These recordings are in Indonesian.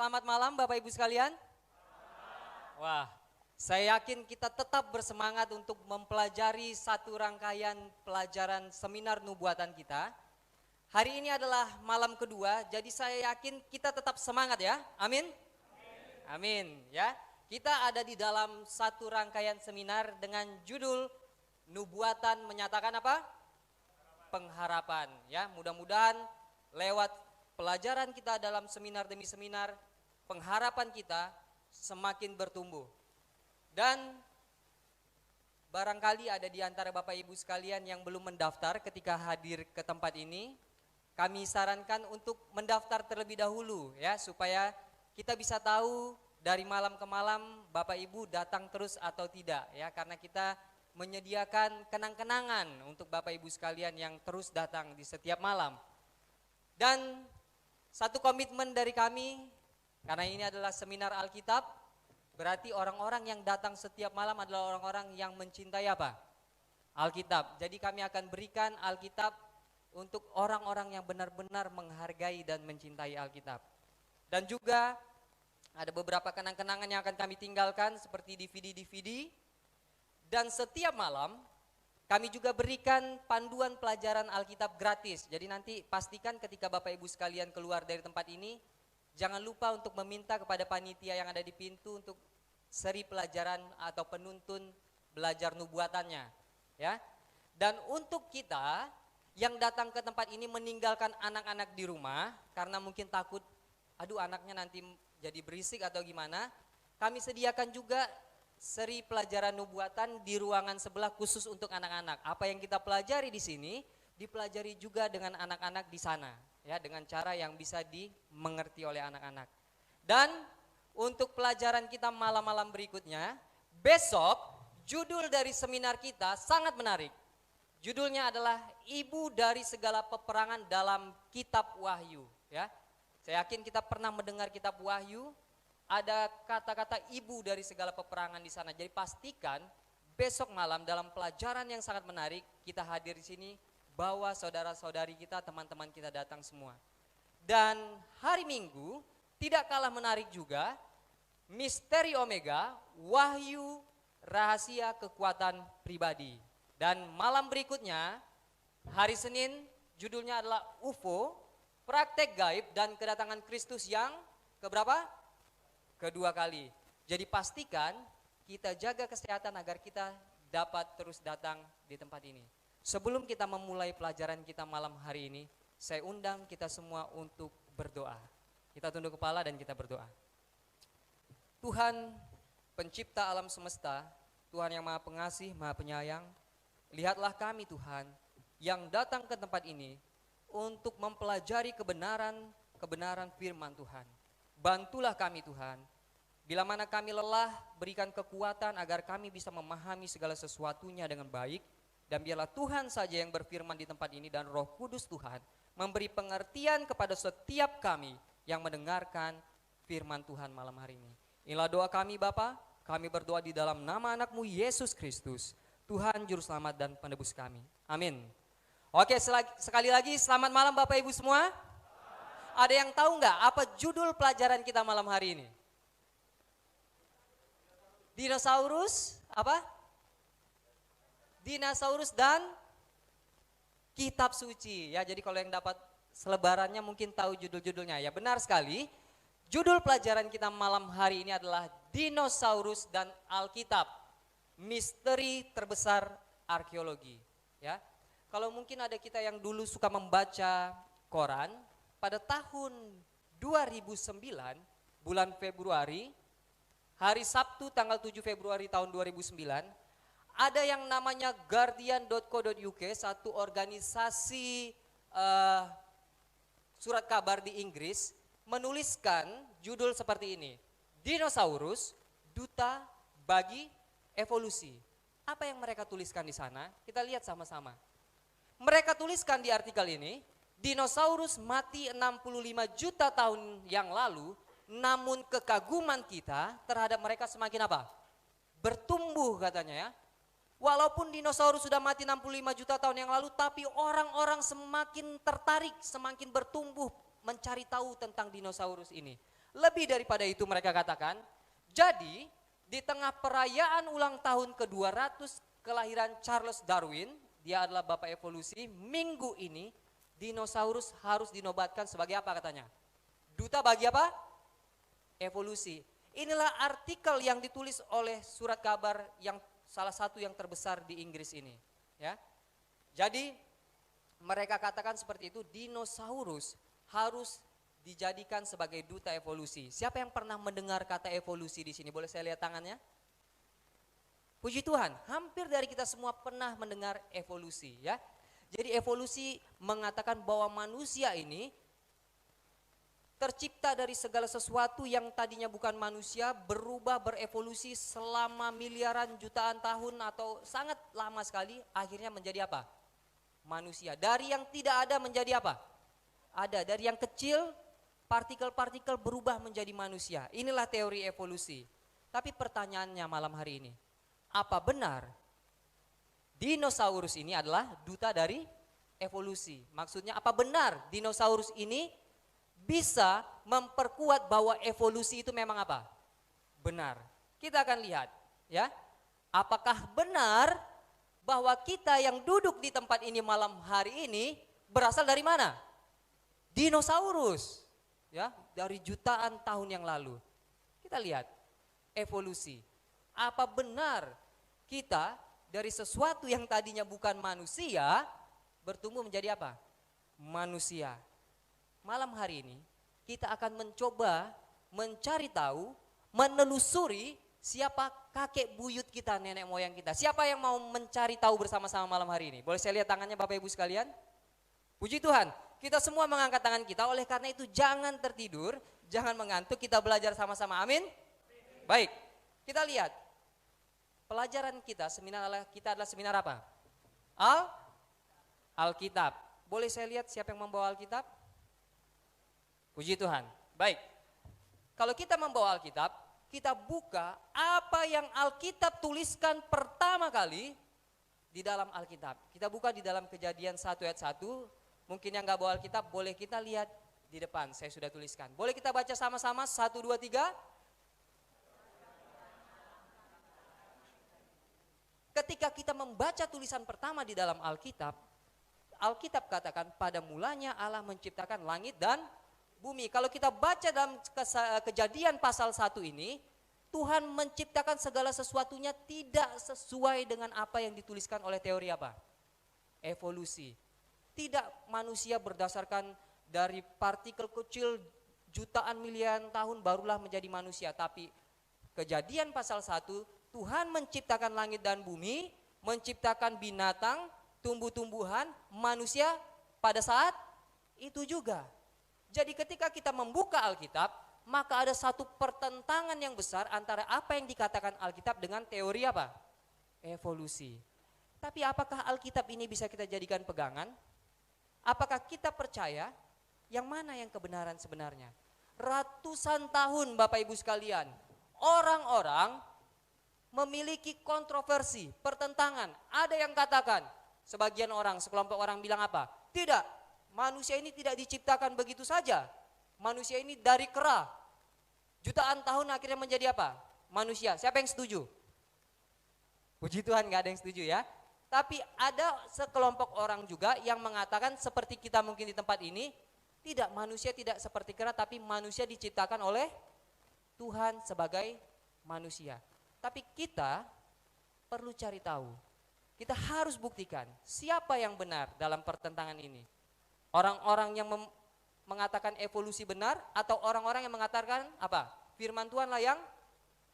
Selamat malam Bapak Ibu sekalian. Wah, saya yakin kita tetap bersemangat untuk mempelajari satu rangkaian pelajaran seminar nubuatan kita. Hari ini adalah malam kedua, jadi saya yakin kita tetap semangat ya. Amin. Amin ya. Kita ada di dalam satu rangkaian seminar dengan judul Nubuatan menyatakan apa? Pengharapan ya. Mudah-mudahan lewat pelajaran kita dalam seminar demi seminar, pengharapan kita semakin bertumbuh. Dan barangkali ada di antara Bapak Ibu sekalian yang belum mendaftar ketika hadir ke tempat ini, kami sarankan untuk mendaftar terlebih dahulu ya, supaya kita bisa tahu dari malam ke malam Bapak Ibu datang terus atau tidak ya, karena kita menyediakan kenang-kenangan untuk Bapak Ibu sekalian yang terus datang di setiap malam. Dan satu komitmen dari kami, karena ini adalah seminar Alkitab, berarti orang-orang yang datang setiap malam adalah orang-orang yang mencintai apa? Alkitab. Jadi kami akan berikan Alkitab untuk orang-orang yang benar-benar menghargai dan mencintai Alkitab. Dan juga ada beberapa kenang-kenangan yang akan kami tinggalkan seperti DVD-DVD. Dan setiap malam kami juga berikan panduan pelajaran Alkitab gratis. Jadi nanti pastikan ketika Bapak Ibu sekalian keluar dari tempat ini, jangan lupa untuk meminta kepada panitia yang ada di pintu untuk seri pelajaran atau penuntun belajar nubuatannya ya. Dan untuk kita yang datang ke tempat ini meninggalkan anak-anak di rumah karena mungkin takut, aduh anaknya nanti jadi berisik atau gimana, kami sediakan juga seri pelajaran nubuatan di ruangan sebelah khusus untuk anak-anak. Apa yang kita pelajari di sini dipelajari juga dengan anak-anak di sana ya, dengan cara yang bisa dimengerti oleh anak-anak. Dan untuk pelajaran kita malam-malam berikutnya, besok judul dari seminar kita sangat menarik. Judulnya adalah Ibu dari Segala Peperangan dalam Kitab Wahyu ya. Saya yakin kita pernah mendengar Kitab Wahyu, ada kata-kata ibu dari segala peperangan di sana. Jadi pastikan besok malam dalam pelajaran yang sangat menarik kita hadir di sini, bawa saudara-saudari kita, teman-teman kita datang semua. Dan hari Minggu tidak kalah menarik juga, Misteri Omega, Wahyu Rahasia Kekuatan Pribadi. Dan malam berikutnya, hari Senin, judulnya adalah UFO, Praktek Gaib dan Kedatangan Kristus yang keberapa? Kedua kali. Jadi pastikan kita jaga kesehatan agar kita dapat terus datang di tempat ini. Sebelum kita memulai pelajaran kita malam hari ini, saya undang kita semua untuk berdoa. Kita tunduk kepala dan kita berdoa. Tuhan pencipta alam semesta, Tuhan yang maha pengasih, maha penyayang, lihatlah kami Tuhan yang datang ke tempat ini untuk mempelajari kebenaran firman Tuhan. Bantulah kami Tuhan, bila mana kami lelah berikan kekuatan agar kami bisa memahami segala sesuatunya dengan baik. Dan biarlah Tuhan saja yang berfirman di tempat ini dan Roh Kudus Tuhan memberi pengertian kepada setiap kami yang mendengarkan firman Tuhan malam hari ini. Inilah doa kami Bapa, kami berdoa di dalam nama anak-Mu Yesus Kristus, Tuhan Juru Selamat dan Penebus kami. Amin. Oke, sekali lagi selamat malam Bapak Ibu semua. Ada yang tahu nggak apa judul pelajaran kita malam hari ini? Dinosaurus apa? Dinosaurus dan Kitab Suci ya. Jadi kalau yang dapat selebarannya mungkin tahu judul-judulnya ya. Benar sekali. Judul pelajaran kita malam hari ini adalah Dinosaurus dan Alkitab, Misteri Terbesar Arkeologi ya. Kalau mungkin ada kita yang dulu suka membaca koran, pada tahun 2009 bulan Februari, hari Sabtu tanggal 7 Februari tahun 2009, ada yang namanya Guardian.co.uk, satu organisasi surat kabar di Inggris, menuliskan judul seperti ini, Dinosaurus, Duta bagi Evolusi. Apa yang mereka tuliskan di sana? Kita lihat sama-sama. Mereka tuliskan di artikel ini, dinosaurus mati 65 juta tahun yang lalu, namun kekaguman kita terhadap mereka semakin apa? Bertumbuh katanya ya. Walaupun dinosaurus sudah mati 65 juta tahun yang lalu, tapi orang-orang semakin tertarik, semakin bertumbuh mencari tahu tentang dinosaurus ini. Lebih daripada itu mereka katakan, jadi di tengah perayaan ulang tahun ke-200 kelahiran Charles Darwin, dia adalah bapak evolusi, minggu ini dinosaurus harus dinobatkan sebagai apa katanya? Duta bagi apa? Evolusi. Inilah artikel yang ditulis oleh surat kabar yang salah satu yang terbesar di Inggris ini, ya. Jadi mereka katakan seperti itu, dinosaurus harus dijadikan sebagai duta evolusi. Siapa yang pernah mendengar kata evolusi di sini? Boleh saya lihat tangannya? Puji Tuhan, hampir dari kita semua pernah mendengar evolusi, ya. Jadi evolusi mengatakan bahwa manusia ini tercipta dari segala sesuatu yang tadinya bukan manusia, berubah berevolusi selama miliaran jutaan tahun atau sangat lama sekali, akhirnya menjadi apa? Manusia. Dari yang tidak ada menjadi apa? Ada. Dari yang kecil, partikel-partikel berubah menjadi manusia. Inilah teori evolusi. Tapi pertanyaannya malam hari ini, apa benar dinosaurus ini adalah duta dari evolusi? Maksudnya apa benar dinosaurus ini bisa memperkuat bahwa evolusi itu memang apa? Benar. Kita akan lihat, ya. Apakah benar bahwa kita yang duduk di tempat ini malam hari ini berasal dari mana? Dinosaurus. Ya, dari jutaan tahun yang lalu. Kita lihat evolusi. Apa benar kita dari sesuatu yang tadinya bukan manusia bertumbuh menjadi apa? Manusia. Malam hari ini kita akan mencoba mencari tahu, menelusuri siapa kakek buyut kita, nenek moyang kita. Siapa yang mau mencari tahu bersama-sama malam hari ini? Boleh saya lihat tangannya Bapak Ibu sekalian? Puji Tuhan. Kita semua mengangkat tangan kita, oleh karena itu jangan tertidur, jangan mengantuk, kita belajar sama-sama, amin? Baik, kita lihat, pelajaran kita, seminar kita adalah seminar apa? Alkitab. Boleh saya lihat siapa yang membawa Alkitab? Puji Tuhan, baik. Kalau kita membawa Alkitab, kita buka apa yang Alkitab tuliskan pertama kali di dalam Alkitab. Kita buka di dalam Kejadian 1 ayat 1. Mungkin yang gak bawa Alkitab boleh kita lihat di depan, saya sudah tuliskan. Boleh kita baca sama-sama 1, 2, 3. Ketika kita membaca tulisan pertama di dalam Alkitab, Alkitab katakan pada mulanya Allah menciptakan langit dan bumi. Kalau kita baca dalam Kejadian pasal 1 ini, Tuhan menciptakan segala sesuatunya tidak sesuai dengan apa yang dituliskan oleh teori apa? Evolusi. Tidak manusia berdasarkan dari partikel kecil jutaan miliaran tahun barulah menjadi manusia. Tapi Kejadian pasal 1, Tuhan menciptakan langit dan bumi, menciptakan binatang, tumbuh-tumbuhan, manusia pada saat itu juga. Jadi ketika kita membuka Alkitab, maka ada satu pertentangan yang besar antara apa yang dikatakan Alkitab dengan teori apa? Evolusi. Tapi apakah Alkitab ini bisa kita jadikan pegangan? Apakah kita percaya yang mana yang kebenaran sebenarnya? Ratusan tahun Bapak Ibu sekalian, orang-orang memiliki kontroversi, pertentangan. Ada yang katakan, sebagian orang, sekelompok orang bilang apa? Tidak, manusia ini tidak diciptakan begitu saja. Manusia ini dari kera. Jutaan tahun akhirnya menjadi apa? Manusia. Siapa yang setuju? Puji Tuhan gak ada yang setuju ya. Tapi ada sekelompok orang juga yang mengatakan seperti kita mungkin di tempat ini, tidak, manusia tidak seperti kera, tapi manusia diciptakan oleh Tuhan sebagai manusia. Tapi kita perlu cari tahu, kita harus buktikan siapa yang benar dalam pertentangan ini. Orang-orang yang mengatakan evolusi benar atau orang-orang yang mengatakan apa? Firman Tuhanlah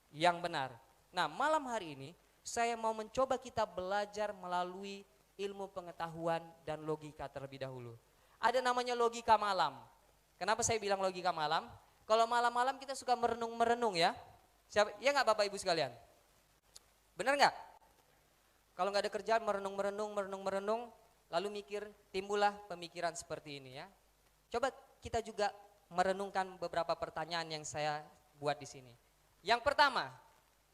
yang benar. Nah, malam hari ini saya mau mencoba kita belajar melalui ilmu pengetahuan dan logika terlebih dahulu. Ada namanya logika malam. Kenapa saya bilang logika malam? Kalau malam-malam kita suka merenung-merenung ya. Siapa? Ya nggak Bapak Ibu sekalian? Benar nggak? Kalau nggak ada kerjaan merenung-merenung, lalu mikir, timbullah pemikiran seperti ini ya. Coba kita juga merenungkan beberapa pertanyaan yang saya buat di sini. Yang pertama,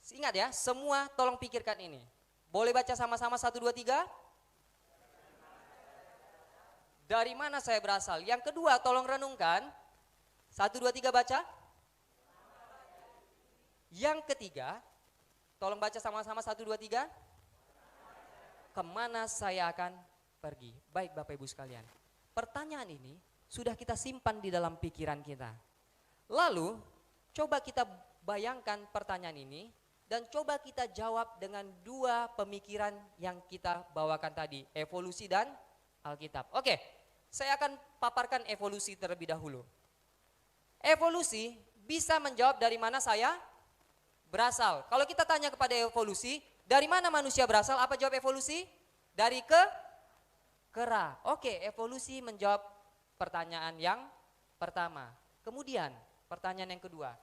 ingat ya, semua tolong pikirkan ini. Boleh baca sama-sama 1, 2, 3? Dari mana saya berasal? Yang kedua tolong renungkan. 1, 2, 3 baca. Yang ketiga, tolong baca sama-sama 1, 2, 3. Kemana saya akan pergi? Baik Bapak Ibu sekalian, pertanyaan ini sudah kita simpan di dalam pikiran kita. Lalu coba kita bayangkan pertanyaan ini dan coba kita jawab dengan 2 pemikiran yang kita bawakan tadi, evolusi dan Alkitab. Oke, saya akan paparkan evolusi terlebih dahulu. Evolusi bisa menjawab dari mana saya berasal. Kalau kita tanya kepada evolusi, dari mana manusia berasal? Apa jawab evolusi? Dari kera. Oke, evolusi menjawab pertanyaan yang pertama. Kemudian, pertanyaan yang kedua.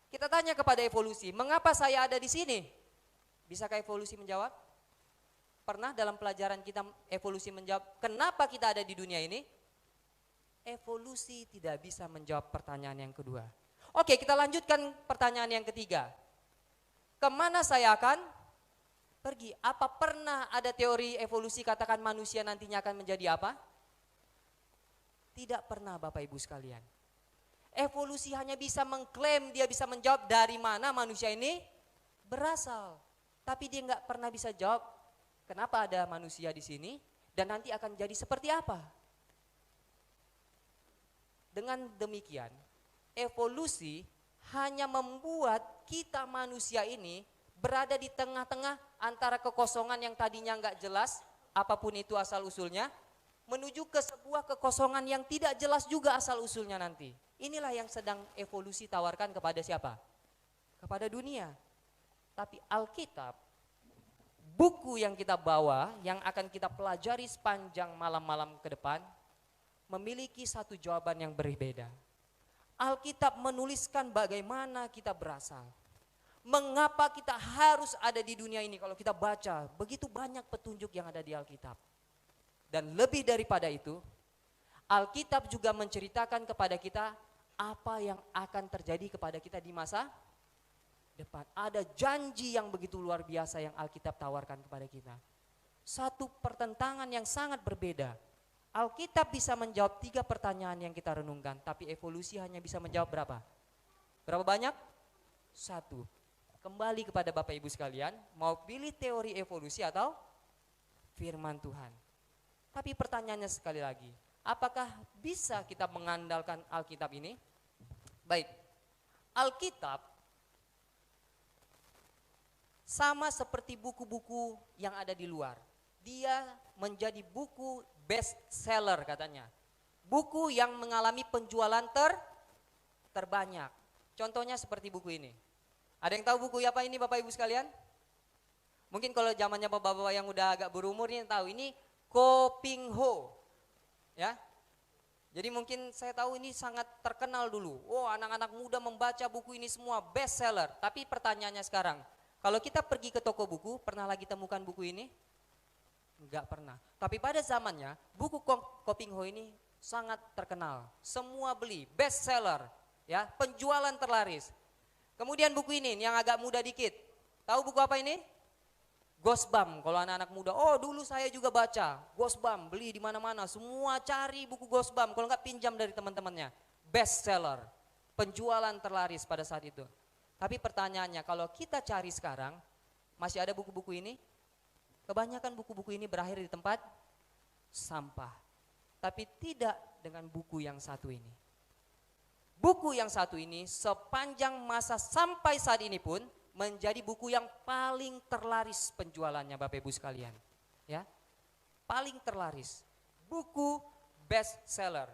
Kita tanya kepada evolusi, mengapa saya ada di sini? Bisakah evolusi menjawab? Pernah dalam pelajaran kita evolusi menjawab, kenapa kita ada di dunia ini? Evolusi tidak bisa menjawab pertanyaan yang kedua. Oke, kita lanjutkan pertanyaan yang ketiga. Kemana saya akan pergi? Apa pernah ada teori evolusi katakan manusia nantinya akan menjadi apa? Tidak pernah Bapak Ibu sekalian. Evolusi hanya bisa mengklaim, dia bisa menjawab dari mana manusia ini berasal. Tapi dia nggak pernah bisa jawab kenapa ada manusia di sini dan nanti akan jadi seperti apa. Dengan demikian, evolusi hanya membuat kita manusia ini berada di tengah-tengah antara kekosongan yang tadinya nggak jelas, apapun itu asal usulnya, menuju ke sebuah kekosongan yang tidak jelas juga asal usulnya nanti. Inilah yang sedang evolusi tawarkan kepada siapa? Kepada dunia. Tapi Alkitab, buku yang kita bawa, yang akan kita pelajari sepanjang malam-malam ke depan, memiliki satu jawaban yang berbeda. Alkitab menuliskan bagaimana kita berasal. Mengapa kita harus ada di dunia ini? Kalau kita baca, begitu banyak petunjuk yang ada di Alkitab. Dan lebih daripada itu, Alkitab juga menceritakan kepada kita apa yang akan terjadi kepada kita di masa depan. Ada janji yang begitu luar biasa yang Alkitab tawarkan kepada kita. Satu pertentangan yang sangat berbeda. Alkitab bisa menjawab 3 pertanyaan yang kita renungkan, tapi evolusi hanya bisa menjawab berapa? Berapa banyak? 1. Kembali kepada Bapak Ibu sekalian, mau pilih teori evolusi atau firman Tuhan. Tapi pertanyaannya sekali lagi, apakah bisa kita mengandalkan Alkitab ini? Baik, Alkitab sama seperti buku-buku yang ada di luar. Dia menjadi buku best seller katanya. Buku yang mengalami penjualan terbanyak. Contohnya seperti buku ini. Ada yang tahu buku apa ini Bapak Ibu sekalian? Mungkin kalau zamannya bapak-bapak yang udah agak berumur ini tahu ini Ko Ping Ho. Ya. Jadi mungkin saya tahu ini sangat terkenal dulu. Oh, anak-anak muda membaca buku ini semua best seller. Tapi pertanyaannya sekarang, kalau kita pergi ke toko buku, pernah lagi temukan buku ini? Enggak pernah. Tapi pada zamannya buku Ko Ping Ho ini sangat terkenal. Semua beli, best seller, ya, penjualan terlaris. Kemudian buku ini yang agak muda dikit. Tahu buku apa ini? Gosbam. Kalau anak-anak muda, oh dulu saya juga baca Gosbam, beli di mana-mana, semua cari buku Gosbam. Kalau enggak pinjam dari teman-temannya. Best seller, penjualan terlaris pada saat itu. Tapi pertanyaannya, kalau kita cari sekarang, masih ada buku-buku ini? Kebanyakan buku-buku ini berakhir di tempat sampah. Tapi tidak dengan buku yang satu ini. Buku yang satu ini sepanjang masa sampai saat ini pun menjadi buku yang paling terlaris penjualannya Bapak Ibu sekalian. Ya, paling terlaris. Buku best seller.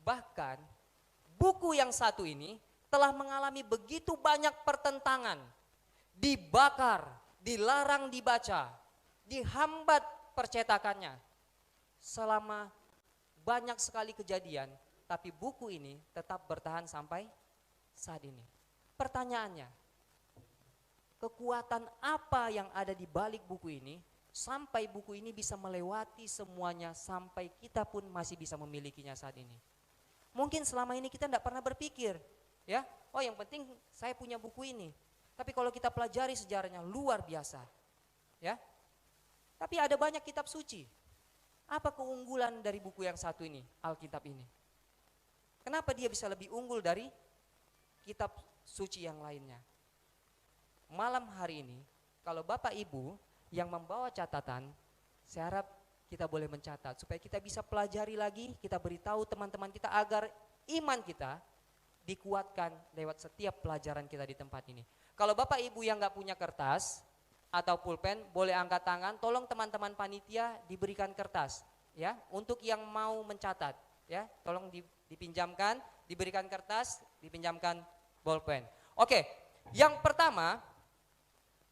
Bahkan buku yang satu ini telah mengalami begitu banyak pertentangan. Dibakar, dilarang dibaca, dihambat percetakannya. Selama banyak sekali kejadian, tapi buku ini tetap bertahan sampai saat ini. Pertanyaannya, kekuatan apa yang ada di balik buku ini sampai buku ini bisa melewati semuanya sampai kita pun masih bisa memilikinya saat ini? Mungkin selama ini kita tidak pernah berpikir, ya, oh yang penting saya punya buku ini. Tapi kalau kita pelajari sejarahnya luar biasa, ya. Tapi ada banyak kitab suci. Apa keunggulan dari buku yang satu ini, Alkitab ini? Kenapa dia bisa lebih unggul dari kitab suci yang lainnya? malam hari ini, kalau Bapak Ibu yang membawa catatan, saya harap kita boleh mencatat supaya kita bisa pelajari lagi, kita beritahu teman-teman kita agar iman kita dikuatkan lewat setiap pelajaran kita di tempat ini. Kalau Bapak Ibu yang nggak punya kertas atau pulpen, boleh angkat tangan, tolong teman-teman panitia diberikan kertas ya, untuk yang mau mencatat ya, tolong dipinjamkan, diberikan kertas, dipinjamkan bolpen. Oke, yang pertama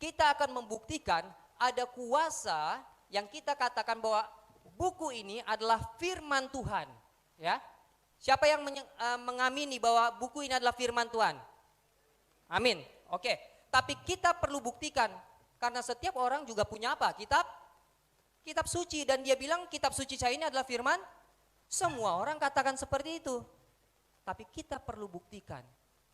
kita akan membuktikan ada kuasa yang kita katakan bahwa buku ini adalah firman Tuhan, ya. Siapa yang mengamini bahwa buku ini adalah firman Tuhan? Amin. Oke, tapi kita perlu buktikan karena setiap orang juga punya apa? Kitab suci, dan dia bilang kitab suci saya ini adalah firman. Semua orang katakan seperti itu. Tapi kita perlu buktikan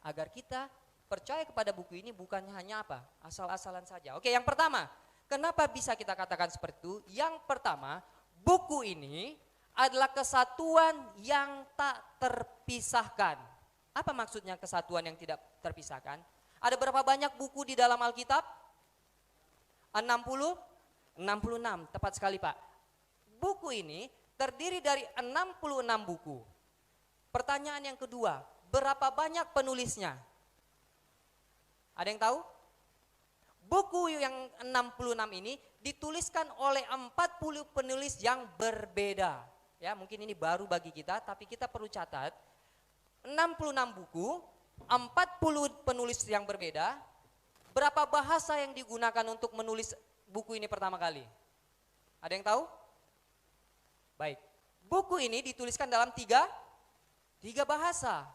agar kita percaya kepada buku ini bukan hanya apa? Asal-asalan saja. Oke, yang pertama, kenapa bisa kita katakan seperti itu? Yang pertama, buku ini adalah kesatuan yang tak terpisahkan. Apa maksudnya kesatuan yang tidak terpisahkan? Ada berapa banyak buku di dalam Alkitab? 66, tepat sekali Pak. Buku ini terdiri dari 66 buku. Pertanyaan yang kedua, berapa banyak penulisnya? Ada yang tahu? Buku yang 66 ini dituliskan oleh 40 penulis yang berbeda. Ya, mungkin ini baru bagi kita, tapi kita perlu catat. 66 buku, 40 penulis yang berbeda. Berapa bahasa yang digunakan untuk menulis buku ini pertama kali? Ada yang tahu? Baik. Buku ini dituliskan dalam tiga bahasa.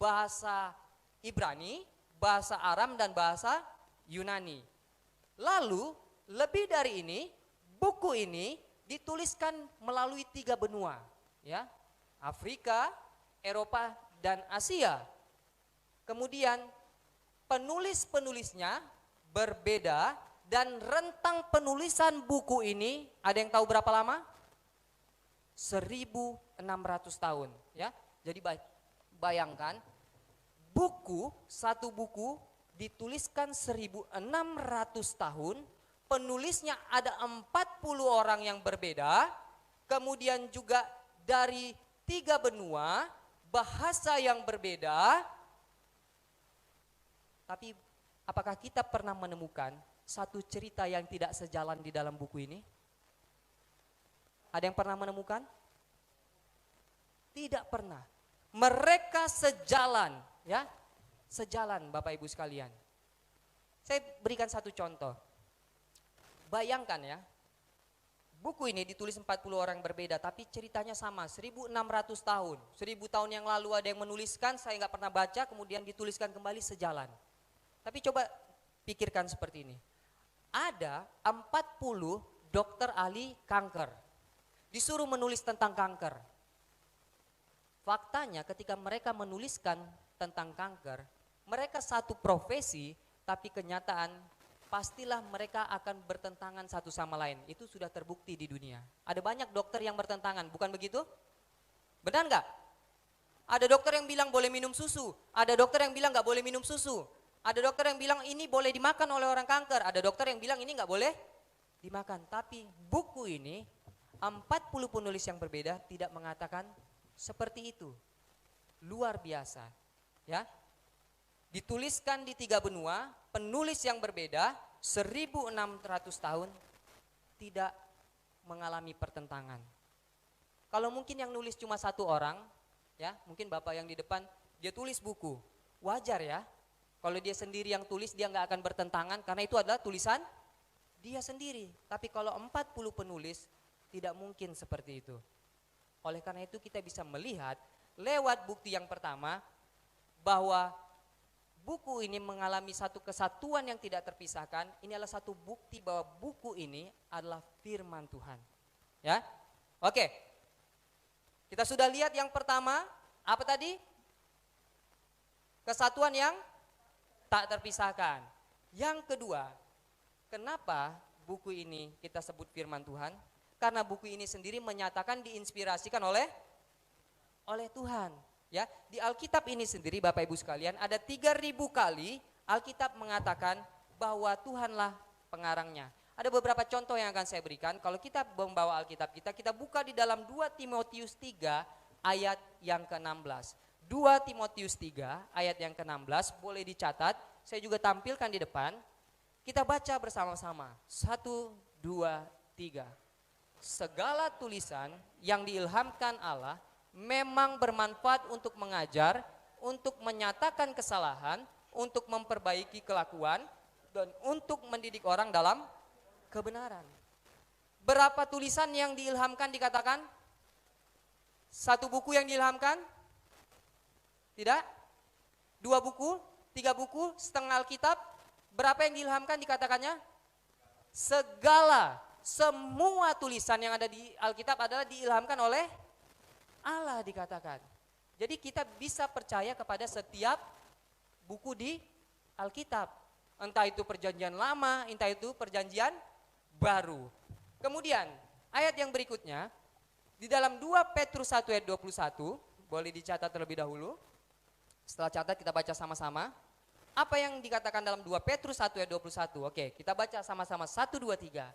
Bahasa Ibrani, bahasa Aram, dan bahasa Yunani. Lalu lebih dari ini, buku ini dituliskan melalui 3 benua, ya, Afrika, Eropa, dan Asia. Kemudian penulis-penulisnya berbeda dan rentang penulisan buku ini, ada yang tahu berapa lama? 1.600 tahun, ya. Jadi bayangkan satu buku dituliskan 1.600 tahun, penulisnya ada 40 orang yang berbeda, kemudian juga dari 3 benua, bahasa yang berbeda. Tapi apakah kita pernah menemukan satu cerita yang tidak sejalan di dalam buku ini? Ada yang pernah menemukan? Tidak pernah. Mereka sejalan, ya. Sejalan Bapak Ibu sekalian. Saya berikan satu contoh. Bayangkan ya, buku ini ditulis 40 orang berbeda, tapi ceritanya sama, 1.600 tahun. 1.000 tahun yang lalu ada yang menuliskan, saya nggak pernah baca, kemudian dituliskan kembali sejalan. Tapi coba pikirkan seperti ini. Ada 40 dokter ahli kanker, disuruh menulis tentang kanker. Faktanya ketika mereka menuliskan tentang kanker, mereka satu profesi, tapi kenyataan pastilah mereka akan bertentangan satu sama lain. Itu sudah terbukti di dunia. Ada banyak dokter yang bertentangan, bukan begitu? Benar nggak? Ada dokter yang bilang boleh minum susu, ada dokter yang bilang nggak boleh minum susu, ada dokter yang bilang ini boleh dimakan oleh orang kanker, ada dokter yang bilang ini nggak boleh dimakan. Tapi buku ini 40 penulis yang berbeda tidak mengatakan seperti itu. Luar biasa, ya. Dituliskan di 3 benua, penulis yang berbeda, 1.600 tahun, tidak mengalami pertentangan. Kalau mungkin yang nulis cuma 1 orang, ya, mungkin Bapak yang di depan, dia tulis buku, wajar ya. Kalau dia sendiri yang tulis, dia nggak akan bertentangan, karena itu adalah tulisan dia sendiri. Tapi kalau 40 penulis, tidak mungkin seperti itu. Oleh karena itu kita bisa melihat lewat bukti yang pertama, bahwa buku ini mengalami satu kesatuan yang tidak terpisahkan. Ini adalah satu bukti bahwa buku ini adalah firman Tuhan. Ya, oke. Kita sudah lihat yang pertama, apa tadi? Kesatuan yang tak terpisahkan. Yang kedua, kenapa buku ini kita sebut firman Tuhan? Karena buku ini sendiri menyatakan diinspirasikan oleh Tuhan. Ya, di Alkitab ini sendiri Bapak Ibu sekalian ada 3.000 kali Alkitab mengatakan bahwa Tuhanlah pengarangnya. Ada beberapa contoh yang akan saya berikan. Kalau kita membawa Alkitab kita buka di dalam 2 Timotius 3 ayat yang ke-16. 2 Timotius 3 ayat yang ke-16 boleh dicatat, saya juga tampilkan di depan. Kita baca bersama-sama. 1, 2, 3. Segala tulisan yang diilhamkan Allah memang bermanfaat untuk mengajar, untuk menyatakan kesalahan, untuk memperbaiki kelakuan, dan untuk mendidik orang dalam kebenaran. Berapa tulisan yang diilhamkan dikatakan? Satu buku yang diilhamkan? Tidak? 2 buku? 3 buku? Setengah Alkitab? Berapa yang diilhamkan dikatakannya? Segala, semua tulisan yang ada di Alkitab adalah diilhamkan oleh Allah dikatakan. Jadi kita bisa percaya kepada setiap buku di Alkitab. Entah itu perjanjian lama, entah itu perjanjian baru. Kemudian ayat yang berikutnya di dalam 2 Petrus 1 ayat 21, boleh dicatat terlebih dahulu. Setelah catat kita baca sama-sama. Apa yang dikatakan dalam 2 Petrus 1 ayat 21? Oke, kita baca sama-sama 1, 2, 3.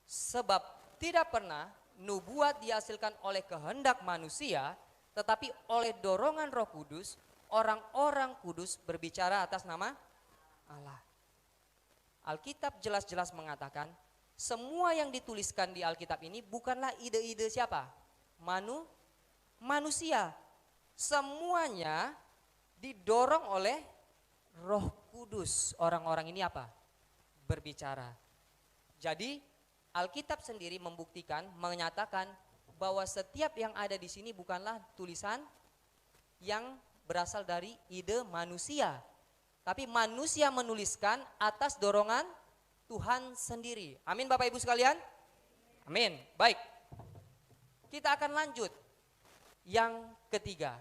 Sebab tidak pernah nubuat dihasilkan oleh kehendak manusia, tetapi oleh dorongan Roh Kudus, orang-orang kudus berbicara atas nama Allah. Alkitab jelas-jelas mengatakan semua yang dituliskan di Alkitab ini bukanlah ide-ide siapa? Manusia. Semuanya didorong oleh Roh Kudus. Orang-orang ini apa? Berbicara. Jadi Alkitab sendiri membuktikan, menyatakan bahwa setiap yang ada di sini bukanlah tulisan yang berasal dari ide manusia. Tapi manusia menuliskan atas dorongan Tuhan sendiri. Amin Bapak Ibu sekalian? Amin. Baik. Kita akan lanjut. Yang ketiga,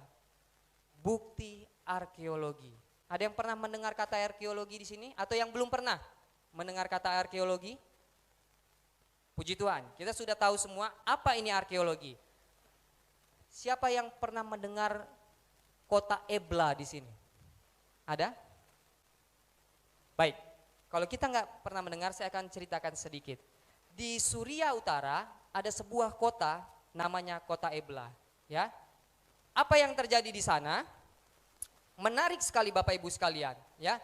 bukti arkeologi. Ada yang pernah mendengar kata arkeologi di sini? Atau yang belum pernah mendengar kata arkeologi? Puji Tuhan, kita sudah tahu semua apa ini arkeologi. Siapa yang pernah mendengar kota Ebla di sini? Ada? Baik, kalau kita nggak pernah mendengar, saya akan ceritakan sedikit. Di Suria Utara ada sebuah kota namanya kota Ebla. Ya, apa yang terjadi di sana? Menarik sekali Bapak Ibu sekalian. Ya,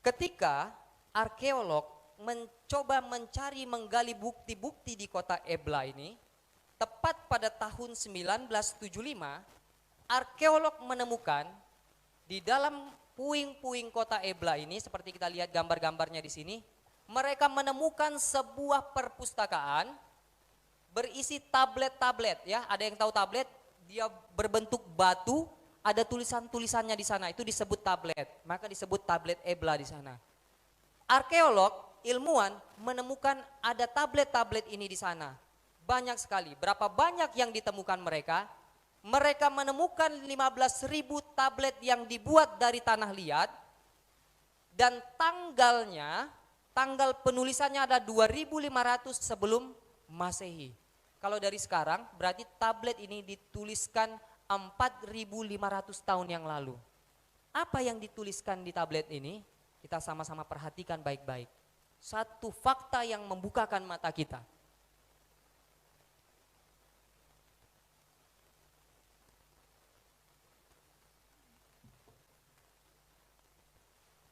ketika arkeolog mencoba mencari menggali bukti-bukti di kota Ebla ini, tepat pada tahun 1975, arkeolog menemukan di dalam puing-puing kota Ebla ini, seperti kita lihat gambar-gambarnya di sini, mereka menemukan sebuah perpustakaan berisi tablet-tablet. Ya, ada yang tahu tablet? Dia berbentuk batu, ada tulisan-tulisannya di sana, itu disebut tablet. Maka disebut tablet Ebla di sana. Arkeolog, ilmuwan menemukan ada tablet-tablet ini di sana. Banyak sekali. Berapa banyak yang ditemukan mereka? Mereka menemukan 15.000 tablet yang dibuat dari tanah liat, dan tanggal penulisannya ada 2.500 sebelum Masehi. Kalau dari sekarang berarti tablet ini dituliskan 4.500 tahun yang lalu. Apa yang dituliskan di tablet ini? Kita sama-sama perhatikan baik-baik. Satu fakta yang membukakan mata kita.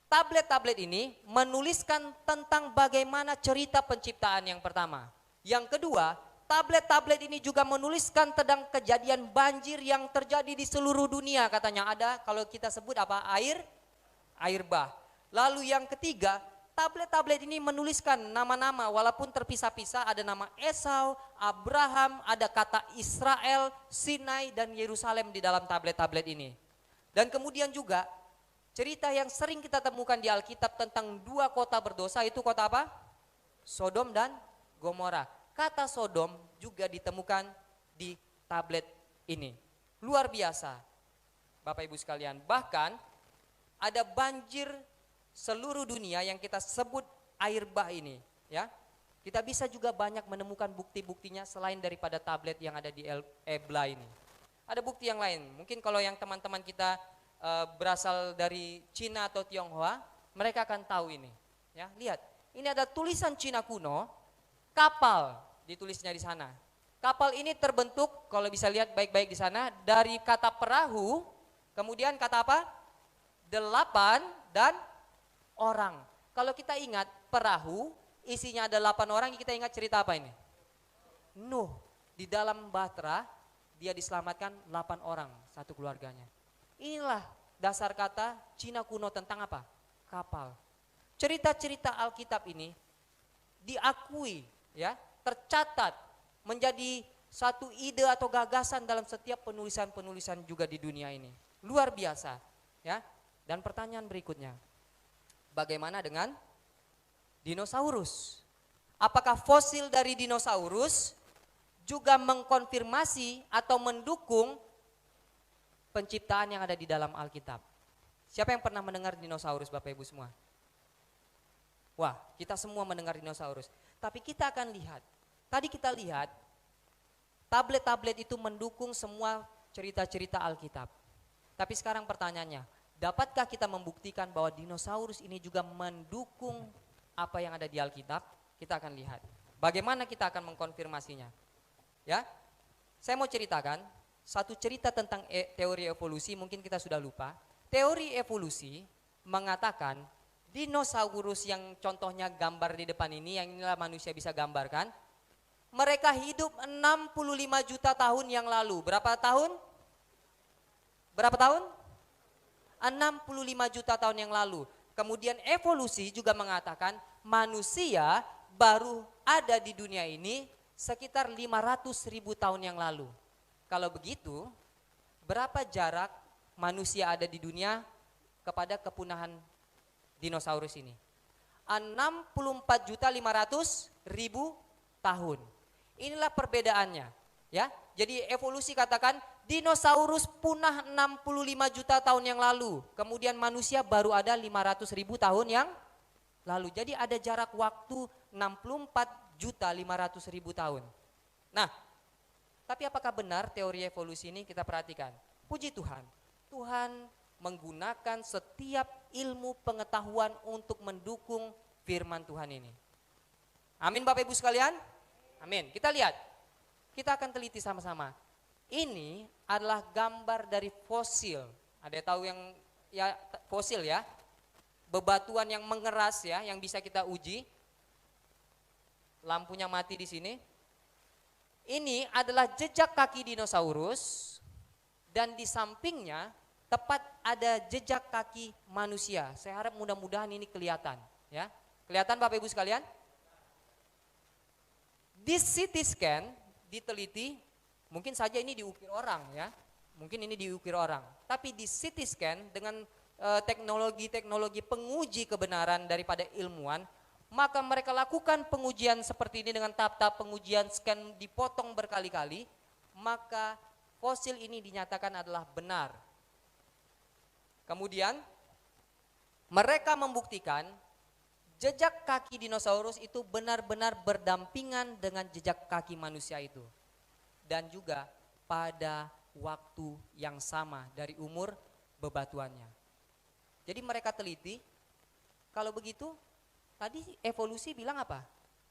Tablet-tablet ini menuliskan tentang bagaimana cerita penciptaan yang pertama. Yang kedua, tablet-tablet ini juga menuliskan tentang kejadian banjir yang terjadi di seluruh dunia, katanya ada, kalau kita sebut apa? Air bah. Lalu yang ketiga, tablet-tablet ini menuliskan nama-nama walaupun terpisah-pisah, ada nama Esau, Abraham, ada kata Israel, Sinai dan Yerusalem di dalam tablet-tablet ini. Dan kemudian juga cerita yang sering kita temukan di Alkitab tentang dua kota berdosa, itu kota apa? Sodom dan Gomora. Kata Sodom juga ditemukan di tablet ini. Luar biasa Bapak Ibu sekalian. Bahkan ada banjir seluruh dunia yang kita sebut air bah ini, ya. Kita bisa juga banyak menemukan bukti-buktinya selain daripada tablet yang ada di Ebla ini. Ada bukti yang lain. Mungkin kalau yang teman-teman kita berasal dari Cina atau Tionghoa, mereka akan tahu ini. Ya, lihat. Ini ada tulisan Cina kuno, kapal ditulisnya di sana. Kapal ini terbentuk, kalau bisa lihat baik-baik di sana, dari kata perahu, kemudian kata apa? 8 dan orang. Kalau kita ingat perahu, isinya ada 8 orang, kita ingat cerita apa ini? Nuh, di dalam bahtera, dia diselamatkan 8 orang, satu keluarganya. Inilah dasar kata Cina kuno tentang apa? Kapal. Cerita-cerita Alkitab ini diakui, ya, tercatat menjadi satu ide atau gagasan dalam setiap penulisan-penulisan juga di dunia ini. Luar biasa, ya. Dan pertanyaan berikutnya, bagaimana dengan dinosaurus? Apakah fosil dari dinosaurus juga mengkonfirmasi atau mendukung penciptaan yang ada di dalam Alkitab? Siapa yang pernah mendengar dinosaurus, Bapak Ibu semua? Wah, kita semua mendengar dinosaurus. Tapi kita akan lihat, tadi kita lihat tablet-tablet itu mendukung semua cerita-cerita Alkitab. Tapi sekarang pertanyaannya, dapatkah kita membuktikan bahwa dinosaurus ini juga mendukung apa yang ada di Alkitab? Kita akan lihat. Bagaimana kita akan mengkonfirmasinya? Ya, saya mau ceritakan satu cerita tentang teori evolusi, mungkin kita sudah lupa. Teori evolusi mengatakan dinosaurus yang contohnya gambar di depan ini, yang inilah manusia bisa gambarkan, mereka hidup 65 juta tahun yang lalu. Berapa tahun? Berapa tahun? 65 juta tahun yang lalu. Kemudian evolusi juga mengatakan manusia baru ada di dunia ini sekitar 500.000 tahun yang lalu. Kalau begitu, berapa jarak manusia ada di dunia kepada kepunahan dinosaurus ini? 64.500.000 tahun. Inilah perbedaannya, ya. Jadi evolusi katakan dinosaurus punah 65 juta tahun yang lalu, kemudian manusia baru ada 500.000 tahun yang lalu. Jadi ada jarak waktu 64.500.000 tahun. Nah, tapi apakah benar teori evolusi ini? Kita perhatikan. Puji Tuhan, Tuhan menggunakan setiap ilmu pengetahuan untuk mendukung firman Tuhan ini. Amin Bapak Ibu sekalian. Amin. Kita lihat, kita akan teliti sama-sama. Ini adalah gambar dari fosil. Ada yang tahu yang ya fosil ya? Bebatuan yang mengeras ya, yang bisa kita uji. Lampunya mati di sini. Ini adalah jejak kaki dinosaurus dan di sampingnya tepat ada jejak kaki manusia. Saya harap mudah-mudahan ini kelihatan ya. Kelihatan Bapak Ibu sekalian? Di CT scan diteliti, mungkin saja ini diukir orang ya. Mungkin ini diukir orang. Tapi di CT scan dengan teknologi-teknologi penguji kebenaran daripada ilmuwan, maka mereka lakukan pengujian seperti ini dengan tahap-tahap pengujian scan dipotong berkali-kali, maka fosil ini dinyatakan adalah benar. Kemudian mereka membuktikan jejak kaki dinosaurus itu benar-benar berdampingan dengan jejak kaki manusia itu. Dan juga pada waktu yang sama dari umur bebatuannya. Jadi mereka teliti, kalau begitu tadi evolusi bilang apa?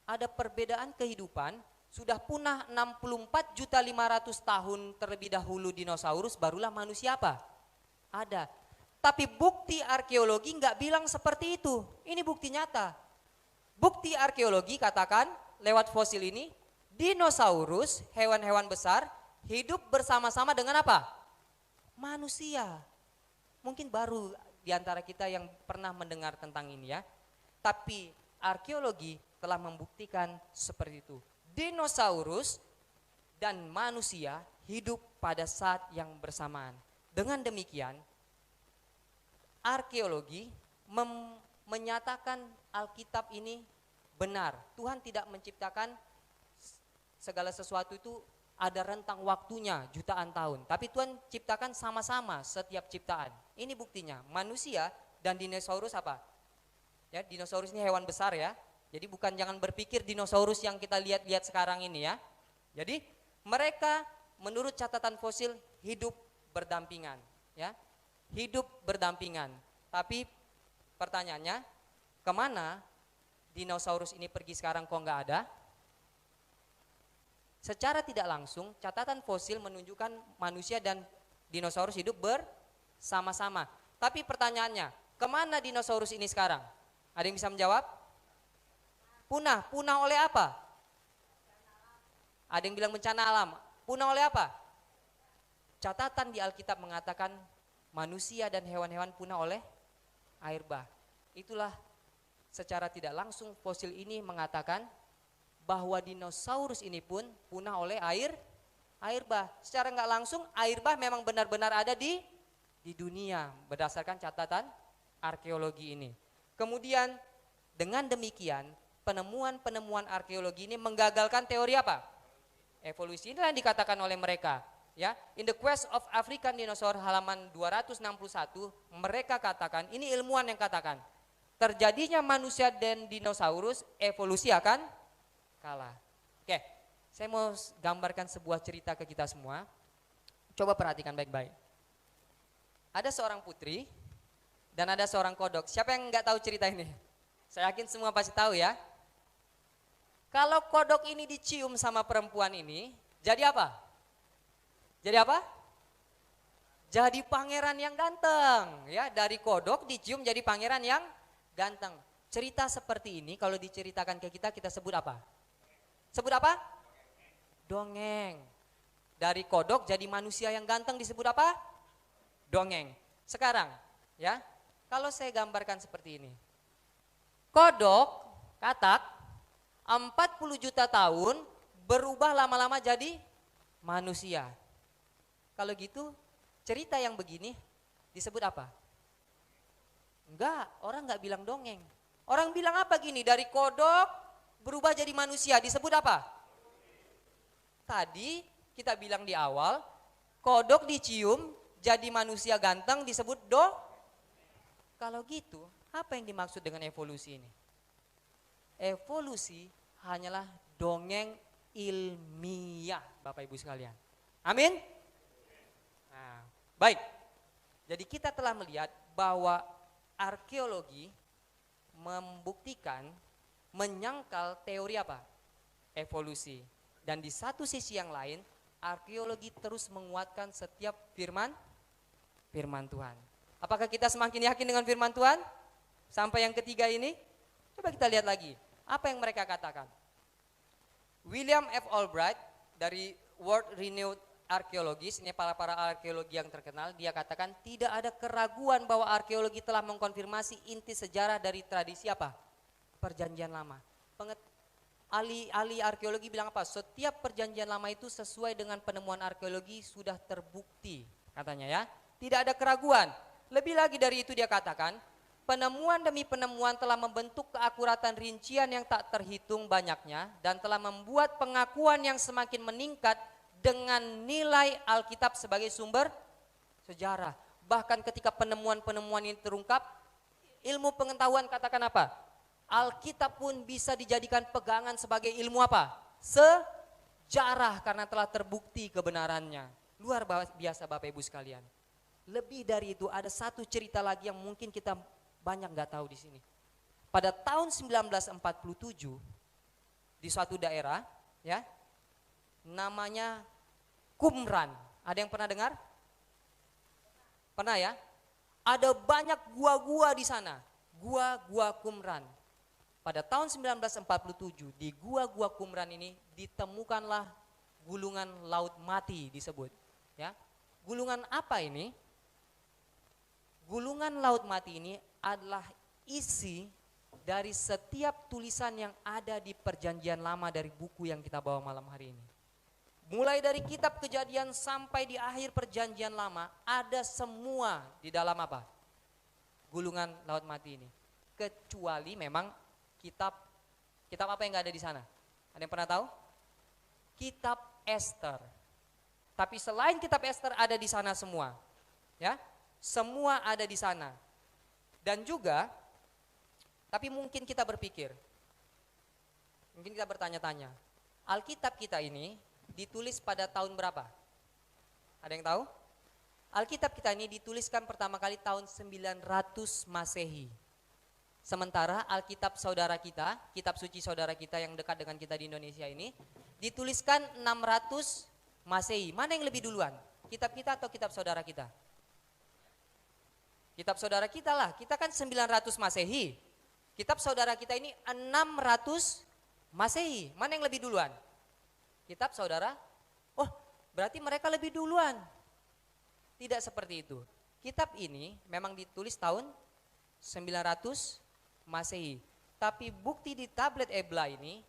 Ada perbedaan kehidupan, sudah punah 64.500 tahun terlebih dahulu dinosaurus, barulah manusia apa? Ada. Tapi bukti arkeologi nggak bilang seperti itu. Ini bukti nyata. Bukti arkeologi katakan lewat fosil ini, dinosaurus, hewan-hewan besar, hidup bersama-sama dengan apa? Manusia. Mungkin baru di antara kita yang pernah mendengar tentang ini ya. Tapi arkeologi telah membuktikan seperti itu. Dinosaurus dan manusia hidup pada saat yang bersamaan. Dengan demikian, arkeologi menyatakan Alkitab ini benar. Tuhan tidak menciptakan segala sesuatu itu ada rentang waktunya jutaan tahun. Tapi Tuhan ciptakan sama-sama setiap ciptaan. Ini buktinya. Manusia dan dinosaurus apa? Ya, dinosaurus ini hewan besar ya. Jadi bukan, jangan berpikir dinosaurus yang kita lihat-lihat sekarang ini ya. Jadi mereka menurut catatan fosil hidup berdampingan ya. Hidup berdampingan. Tapi pertanyaannya, kemana dinosaurus ini pergi sekarang kok nggak ada? Secara tidak langsung, catatan fosil menunjukkan manusia dan dinosaurus hidup bersama-sama. Tapi pertanyaannya, kemana dinosaurus ini sekarang? Ada yang bisa menjawab? Punah. Punah oleh apa? Ada yang bilang bencana alam. Punah oleh apa? Catatan di Alkitab mengatakan manusia dan hewan-hewan punah oleh air bah. Itulah secara tidak langsung fosil ini mengatakan bahwa dinosaurus ini pun punah oleh air bah. Secara nggak langsung air bah memang benar-benar ada di dunia berdasarkan catatan arkeologi ini. Kemudian dengan demikian penemuan-penemuan arkeologi ini menggagalkan teori apa? Evolusi. Inilah yang dikatakan oleh mereka. Ya, in the quest of African dinosaur halaman 261 mereka katakan, ini ilmuwan yang katakan, terjadinya manusia dan dinosaurus evolusi akan kalah. Oke, saya mau gambarkan sebuah cerita ke kita semua. Coba perhatikan baik-baik. Ada seorang putri dan ada seorang kodok. Siapa yang nggak tahu cerita ini? Saya yakin semua pasti tahu ya. Kalau kodok ini dicium sama perempuan ini, jadi apa? Jadi apa? Jadi pangeran yang ganteng. Ya, dari kodok dicium jadi pangeran yang ganteng. Cerita seperti ini kalau diceritakan ke kita, kita sebut apa? Sebut apa? Dongeng. Dari kodok jadi manusia yang ganteng disebut apa? Dongeng. Sekarang ya, kalau saya gambarkan seperti ini. Kodok, katak, 40 juta tahun berubah lama-lama jadi manusia. Kalau gitu cerita yang begini disebut apa? Enggak, orang enggak bilang dongeng. Orang bilang apa gini, dari kodok berubah jadi manusia, disebut apa? Tadi kita bilang di awal, kodok dicium jadi manusia ganteng disebut Kalau gitu, apa yang dimaksud dengan evolusi ini? Evolusi hanyalah dongeng ilmiah, Bapak Ibu sekalian. Amin? Nah, baik. Jadi kita telah melihat bahwa arkeologi membuktikan, menyangkal teori apa? Evolusi. Dan di satu sisi yang lain, arkeologi terus menguatkan setiap firman Tuhan. Apakah kita semakin yakin dengan firman Tuhan? Sampai yang ketiga ini, coba kita lihat lagi. Apa yang mereka katakan? William F. Albright dari World Renowned Archaeologist, ini para arkeologi yang terkenal, dia katakan tidak ada keraguan bahwa arkeologi telah mengkonfirmasi inti sejarah dari tradisi apa? Perjanjian lama. Ahli arkeologi bilang apa? Setiap perjanjian lama itu sesuai dengan penemuan arkeologi sudah terbukti, katanya ya. Tidak ada keraguan. Lebih lagi dari itu dia katakan, penemuan demi penemuan telah membentuk keakuratan rincian yang tak terhitung banyaknya dan telah membuat pengakuan yang semakin meningkat dengan nilai Alkitab sebagai sumber sejarah. Bahkan ketika penemuan-penemuan ini terungkap, ilmu pengetahuan katakan apa? Alkitab pun bisa dijadikan pegangan sebagai ilmu apa? Sejarah, karena telah terbukti kebenarannya. Luar biasa Bapak Ibu sekalian. Lebih dari itu ada satu cerita lagi yang mungkin kita banyak nggak tahu di sini. Pada tahun 1947 di suatu daerah ya, namanya Qumran. Ada yang pernah dengar? Pernah ya? Ada banyak gua-gua di sana. Gua-gua Qumran. Pada tahun 1947 di gua-gua Qumran ini ditemukanlah gulungan laut mati disebut. Ya, gulungan apa ini? Gulungan laut mati ini adalah isi dari setiap tulisan yang ada di perjanjian lama dari buku yang kita bawa malam hari ini. Mulai dari kitab Kejadian sampai di akhir perjanjian lama ada semua di dalam apa? Gulungan laut mati ini. Kecuali memang kitab apa yang nggak ada di sana? Ada yang pernah tahu? Kitab Ester. Tapi selain kitab Ester ada di sana semua. Ya, semua ada di sana. Dan juga, tapi mungkin kita berpikir, mungkin kita bertanya-tanya, Alkitab kita ini ditulis pada tahun berapa? Ada yang tahu? Alkitab kita ini dituliskan pertama kali tahun 900 Masehi. Sementara Alkitab saudara kita, kitab suci saudara kita yang dekat dengan kita di Indonesia ini, dituliskan 600 Masehi. Mana yang lebih duluan? Kitab kita atau kitab saudara kita? Kitab saudara kita lah, kita kan 900 Masehi. Kitab saudara kita ini 600 Masehi. Mana yang lebih duluan? Kitab saudara? Oh, berarti mereka lebih duluan. Tidak seperti itu. Kitab ini memang ditulis tahun 900 Masehi. Tapi bukti di tablet Ebla ini,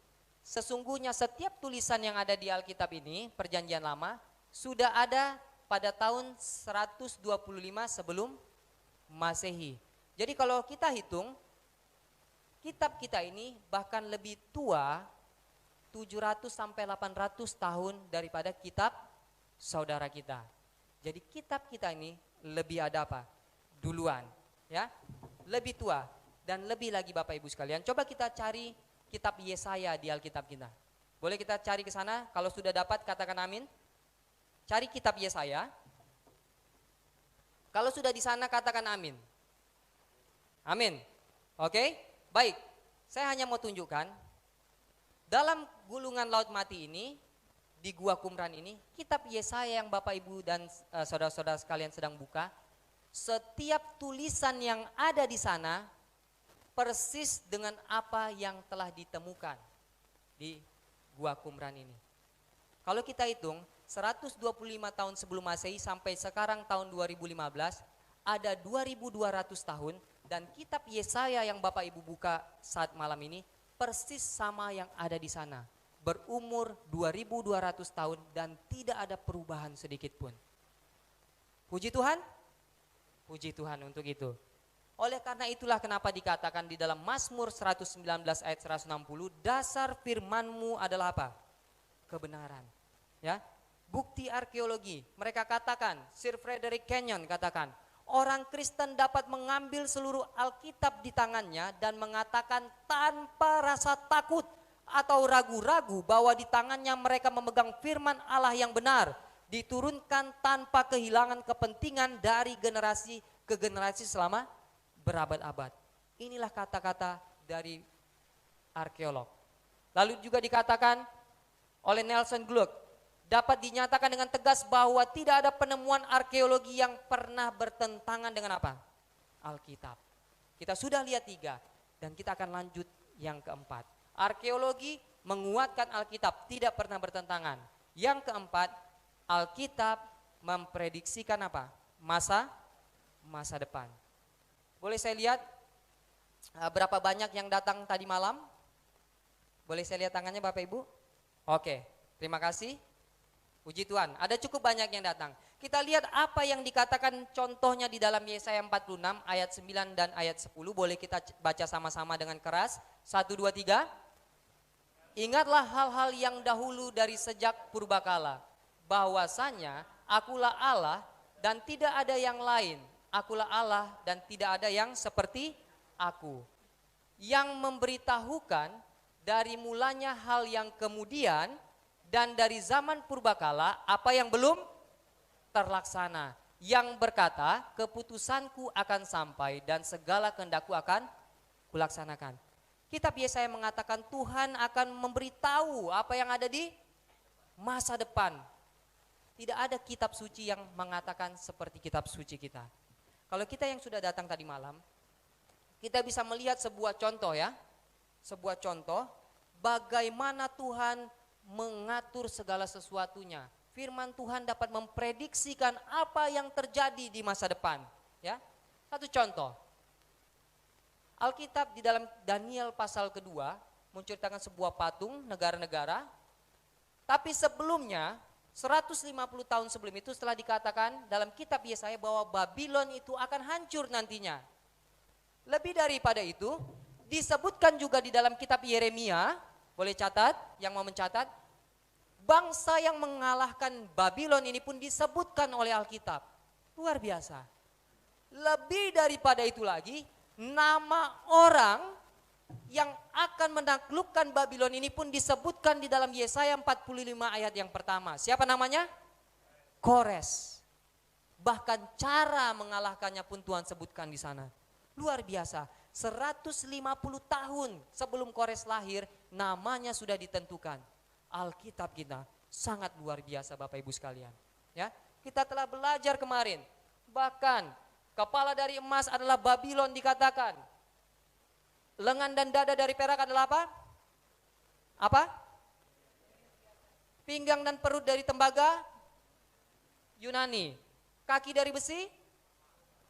sesungguhnya setiap tulisan yang ada di Alkitab ini, Perjanjian Lama, sudah ada pada tahun 125 sebelum Masehi. Jadi kalau kita hitung, kitab kita ini bahkan lebih tua 700 sampai 800 tahun daripada kitab saudara kita. Jadi kitab kita ini lebih ada apa? Duluan, ya. Lebih tua dan lebih lagi Bapak Ibu sekalian. Coba kita cari kitab Yesaya di Alkitab kita. Boleh kita cari ke sana? Kalau sudah dapat katakan amin. Cari kitab Yesaya. Kalau sudah di sana katakan amin. Amin. Oke? Baik. Saya hanya mau tunjukkan dalam gulungan laut mati ini, di Gua Qumran ini, kitab Yesaya yang Bapak Ibu dan saudara-saudara sekalian sedang buka, setiap tulisan yang ada di sana persis dengan apa yang telah ditemukan di Gua Qumran ini. Kalau kita hitung 125 tahun sebelum Masehi sampai sekarang tahun 2015, ada 2200 tahun, dan kitab Yesaya yang Bapak Ibu buka saat malam ini persis sama yang ada di sana. Berumur 2200 tahun dan tidak ada perubahan sedikit pun. Puji Tuhan. Puji Tuhan untuk itu. Oleh karena itulah kenapa dikatakan di dalam Mazmur 119 ayat 160, dasar firman-Mu adalah apa? Kebenaran. Ya. Bukti arkeologi. Mereka katakan, Sir Frederick Kenyon katakan, orang Kristen dapat mengambil seluruh Alkitab di tangannya dan mengatakan tanpa rasa takut atau ragu-ragu bahwa di tangannya mereka memegang firman Allah yang benar, diturunkan tanpa kehilangan kepentingan dari generasi ke generasi selama berabad-abad. Inilah kata-kata dari arkeolog. Lalu juga dikatakan oleh Nelson Gluck, dapat dinyatakan dengan tegas bahwa tidak ada penemuan arkeologi yang pernah bertentangan dengan apa? Alkitab. Kita sudah lihat 3 dan kita akan lanjut yang keempat. Arkeologi menguatkan Alkitab, tidak pernah bertentangan. Yang keempat, Alkitab memprediksikan apa? Masa depan. Boleh saya lihat berapa banyak yang datang tadi malam? Boleh saya lihat tangannya Bapak Ibu? Oke, terima kasih. Puji Tuhan, ada cukup banyak yang datang. Kita lihat apa yang dikatakan contohnya di dalam Yesaya 46 ayat 9 dan ayat 10. Boleh kita baca sama-sama dengan keras. 1, 2, 3. Ingatlah hal-hal yang dahulu dari sejak purbakala. Bahwasanya akulah Allah dan tidak ada yang lain. Akulah Allah dan tidak ada yang seperti aku. Yang memberitahukan dari mulanya hal yang kemudian dan dari zaman purbakala apa yang belum terlaksana. Yang berkata keputusanku akan sampai dan segala kehendakku akan kulaksanakan. Kitab Yesaya mengatakan Tuhan akan memberitahu apa yang ada di masa depan. Tidak ada kitab suci yang mengatakan seperti kitab suci kita. Kalau kita yang sudah datang tadi malam, kita bisa melihat sebuah contoh ya. Sebuah contoh bagaimana Tuhan mengatur segala sesuatunya. Firman Tuhan dapat memprediksikan apa yang terjadi di masa depan. Ya, satu contoh. Alkitab di dalam Daniel pasal kedua menceritakan sebuah patung negara-negara. Tapi sebelumnya 150 tahun sebelum itu setelah dikatakan dalam kitab Yesaya bahwa Babylon itu akan hancur nantinya. Lebih daripada itu disebutkan juga di dalam kitab Yeremia, boleh catat yang mau mencatat, bangsa yang mengalahkan Babylon ini pun disebutkan oleh Alkitab. Luar biasa. Lebih daripada itu lagi, nama orang yang akan menaklukkan Babylon ini pun disebutkan di dalam Yesaya 45 ayat yang pertama. Siapa namanya? Kores. Bahkan cara mengalahkannya pun Tuhan sebutkan di sana. Luar biasa. 150 tahun sebelum Kores lahir, namanya sudah ditentukan. Alkitab kita sangat luar biasa Bapak Ibu sekalian. Ya, kita telah belajar kemarin, bahkan kepala dari emas adalah Babylon dikatakan. Lengan dan dada dari perak adalah apa? Apa? Pinggang dan perut dari tembaga Yunani. Kaki dari besi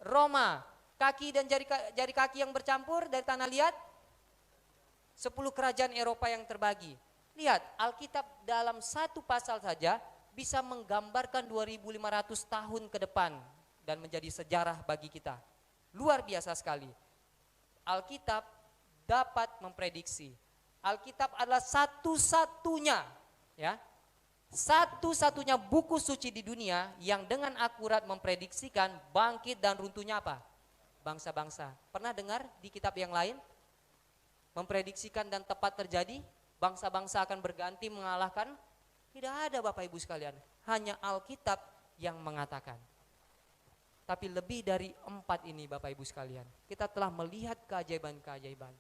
Roma. Kaki dan jari kaki yang bercampur dari tanah liat 10 kerajaan Eropa yang terbagi. Lihat, Alkitab dalam satu pasal saja bisa menggambarkan 2500 tahun ke depan dan menjadi sejarah bagi kita. Luar biasa sekali. Alkitab dapat memprediksi. Alkitab adalah satu-satunya, ya, satu-satunya buku suci di dunia yang dengan akurat memprediksikan bangkit dan runtuhnya apa? Bangsa-bangsa. Pernah dengar di kitab yang lain? Memprediksikan dan tepat terjadi, bangsa-bangsa akan berganti mengalahkan? Tidak ada Bapak Ibu sekalian. Hanya Alkitab yang mengatakan. Tapi lebih dari 4 ini Bapak Ibu sekalian, kita telah melihat keajaiban-keajaiban.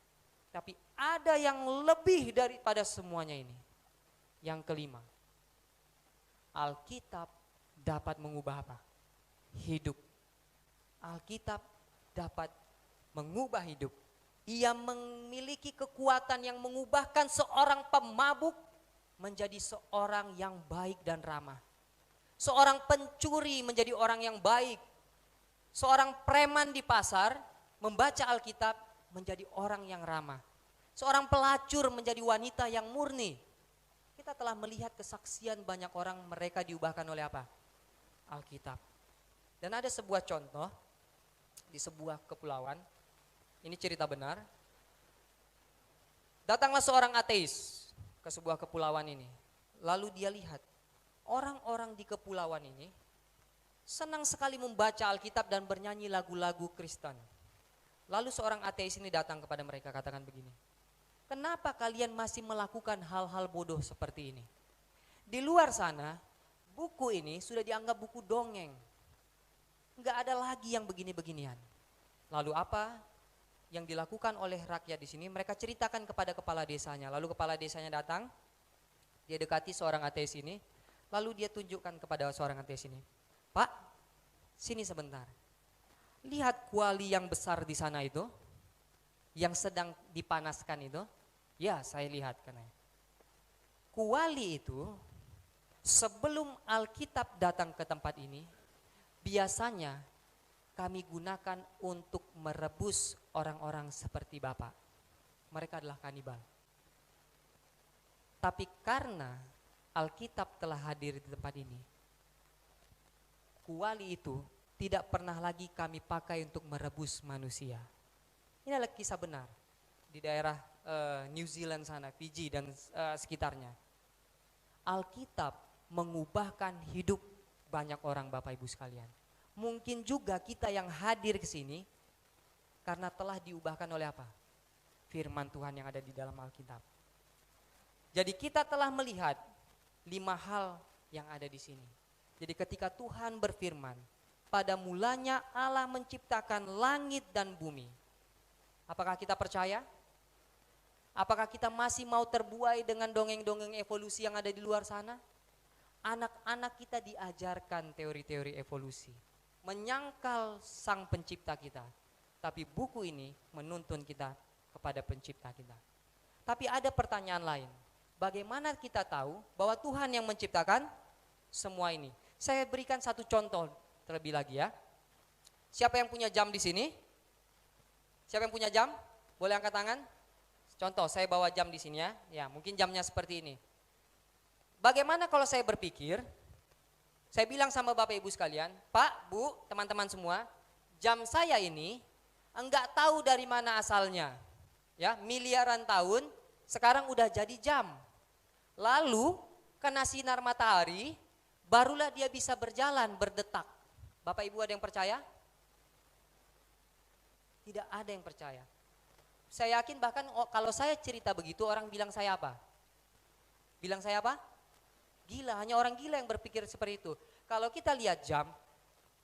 Tapi ada yang lebih daripada semuanya ini. Yang kelima, Alkitab dapat mengubah apa? Hidup. Alkitab dapat mengubah hidup. Ia memiliki kekuatan yang mengubahkan seorang pemabuk menjadi seorang yang baik dan ramah. Seorang pencuri menjadi orang yang baik. Seorang preman di pasar membaca Alkitab menjadi orang yang ramah. Seorang pelacur menjadi wanita yang murni. Kita telah melihat kesaksian banyak orang, mereka diubahkan oleh apa? Alkitab. Dan ada sebuah contoh di sebuah kepulauan. Ini cerita benar. Datanglah seorang ateis ke sebuah kepulauan ini. Lalu dia lihat orang-orang di kepulauan ini senang sekali membaca Alkitab dan bernyanyi lagu-lagu Kristen. Lalu seorang ateis ini datang kepada mereka, katakan begini, kenapa kalian masih melakukan hal-hal bodoh seperti ini? Di luar sana, buku ini sudah dianggap buku dongeng. Enggak ada lagi yang begini-beginian. Lalu apa yang dilakukan oleh rakyat di sini? Mereka ceritakan kepada kepala desanya. Lalu kepala desanya datang, dia dekati seorang ateis ini, lalu dia tunjukkan kepada seorang ateis ini, Pak, sini sebentar. Lihat kuali yang besar di sana itu, yang sedang dipanaskan itu. Ya, saya lihat katanya. Kuali itu sebelum Alkitab datang ke tempat ini, biasanya kami gunakan untuk merebus orang-orang seperti Bapak. Mereka adalah kanibal. Tapi karena Alkitab telah hadir di tempat ini, kuali itu tidak pernah lagi kami pakai untuk merebus manusia. Ini adalah kisah benar di daerah New Zealand sana, Fiji dan sekitarnya. Alkitab mengubahkan hidup banyak orang Bapak Ibu sekalian. Mungkin juga kita yang hadir ke sini karena telah diubahkan oleh apa? Firman Tuhan yang ada di dalam Alkitab. Jadi kita telah melihat 5 hal yang ada di sini. Jadi ketika Tuhan berfirman, pada mulanya Allah menciptakan langit dan bumi. Apakah kita percaya? Apakah kita masih mau terbuai dengan dongeng-dongeng evolusi yang ada di luar sana? Anak-anak kita diajarkan teori-teori evolusi, menyangkal sang pencipta kita. Tapi buku ini menuntun kita kepada pencipta kita. Tapi ada pertanyaan lain. Bagaimana kita tahu bahwa Tuhan yang menciptakan semua ini? Saya berikan satu contoh terlebih lagi ya. Siapa yang punya jam di sini? Siapa yang punya jam? Boleh angkat tangan? Contoh, saya bawa jam di sini ya. Ya, mungkin jamnya seperti ini. Bagaimana kalau saya berpikir, saya bilang sama Bapak Ibu sekalian, Pak, Bu, teman-teman semua, jam saya ini enggak tahu dari mana asalnya. Ya, miliaran tahun sekarang udah jadi jam. Lalu kena sinar matahari, barulah dia bisa berjalan, berdetak. Bapak Ibu ada yang percaya? Tidak ada yang percaya. Saya yakin bahkan kalau saya cerita begitu orang bilang saya apa? Bilang saya apa? Gila, hanya orang gila yang berpikir seperti itu. Kalau kita lihat jam,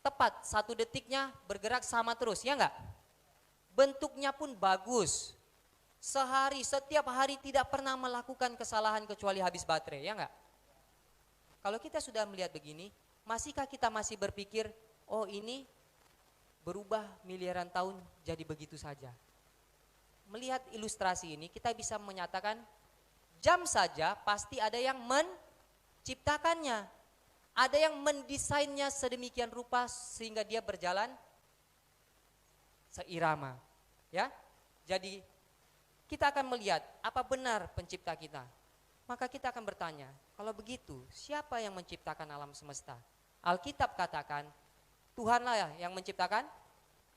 tepat 1 detiknya bergerak sama terus, ya enggak? bentuknya pun bagus. Setiap hari tidak pernah melakukan kesalahan kecuali habis baterai, ya enggak? Kalau kita sudah melihat begini, masihkah kita masih berpikir, oh ini berubah miliaran tahun jadi begitu saja? Melihat ilustrasi ini, kita bisa menyatakan jam saja pasti ada yang menciptakannya. Ada yang mendesainnya sedemikian rupa sehingga dia berjalan seirama. Ya, jadi kita akan melihat apa benar pencipta kita. Maka kita akan bertanya, kalau begitu siapa yang menciptakan alam semesta? Alkitab katakan Tuhanlah yang menciptakan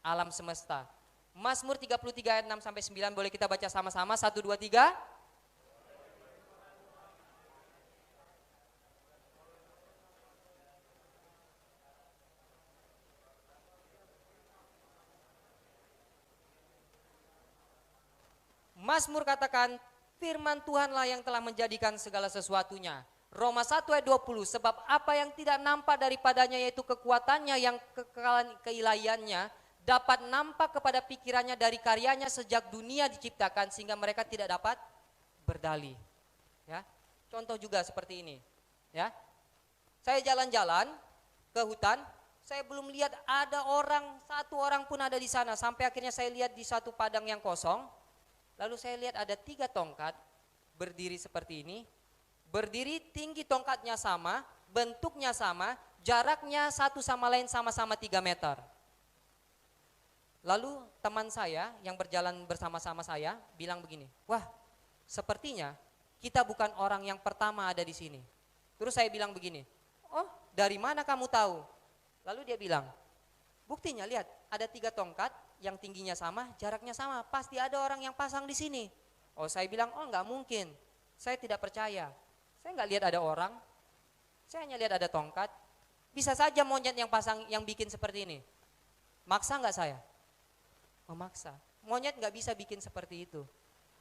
alam semesta. Mazmur 33 ayat 6 sampai 9 boleh kita baca sama-sama, 1, 2, 3. Mazmur katakan, firman Tuhanlah yang telah menjadikan segala sesuatunya. Roma 1 ayat 20, sebab apa yang tidak nampak daripadanya yaitu kekuatannya yang kekekalan keilahiannya dapat nampak kepada pikirannya dari karyanya sejak dunia diciptakan sehingga mereka tidak dapat berdalih. Ya, contoh juga seperti ini. Ya, saya jalan-jalan ke hutan, saya belum lihat ada satu orang pun ada di sana sampai akhirnya saya lihat di satu padang yang kosong. Lalu saya lihat ada 3 tongkat berdiri seperti ini, berdiri tinggi tongkatnya sama, bentuknya sama, jaraknya satu sama lain sama-sama 3 meter. Lalu teman saya yang berjalan bersama-sama saya bilang begini, wah sepertinya kita bukan orang yang pertama ada di sini. Terus saya bilang begini, oh dari mana kamu tahu? Lalu dia bilang, buktinya lihat ada 3 tongkat yang tingginya sama, jaraknya sama, pasti ada orang yang pasang di sini. Oh saya bilang, oh enggak mungkin, saya tidak percaya. Saya enggak lihat ada orang, saya hanya lihat ada tongkat. Bisa saja monyet yang pasang, yang bikin seperti ini. Maksa enggak saya? Memaksa. Monyet enggak bisa bikin seperti itu.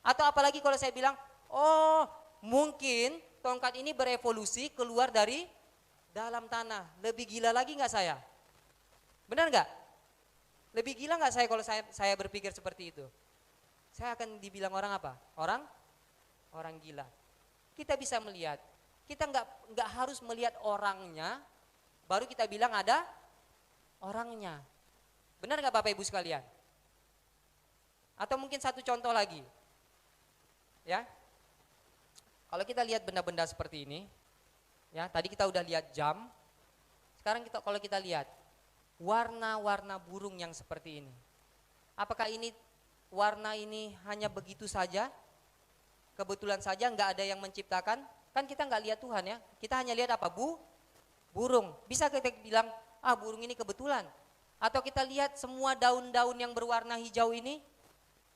Atau apalagi kalau saya bilang, oh mungkin tongkat ini berevolusi keluar dari dalam tanah. Lebih gila lagi enggak saya? Benar enggak? Lebih gila nggak saya kalau saya berpikir seperti itu? Saya akan dibilang orang apa? Orang gila. Kita bisa melihat, kita nggak harus melihat orangnya, baru kita bilang ada orangnya. Benar nggak Bapak Ibu sekalian? Atau mungkin satu contoh lagi, ya. Kalau kita lihat benda-benda seperti ini, ya tadi kita udah lihat jam, sekarang kalau kita lihat warna-warna burung yang seperti ini. Apakah warna ini hanya begitu saja? Kebetulan saja nggak ada yang menciptakan? Kan kita nggak lihat Tuhan ya. Kita hanya lihat apa? Burung. Bisa kita bilang, burung ini kebetulan. Atau kita lihat semua daun-daun yang berwarna hijau ini,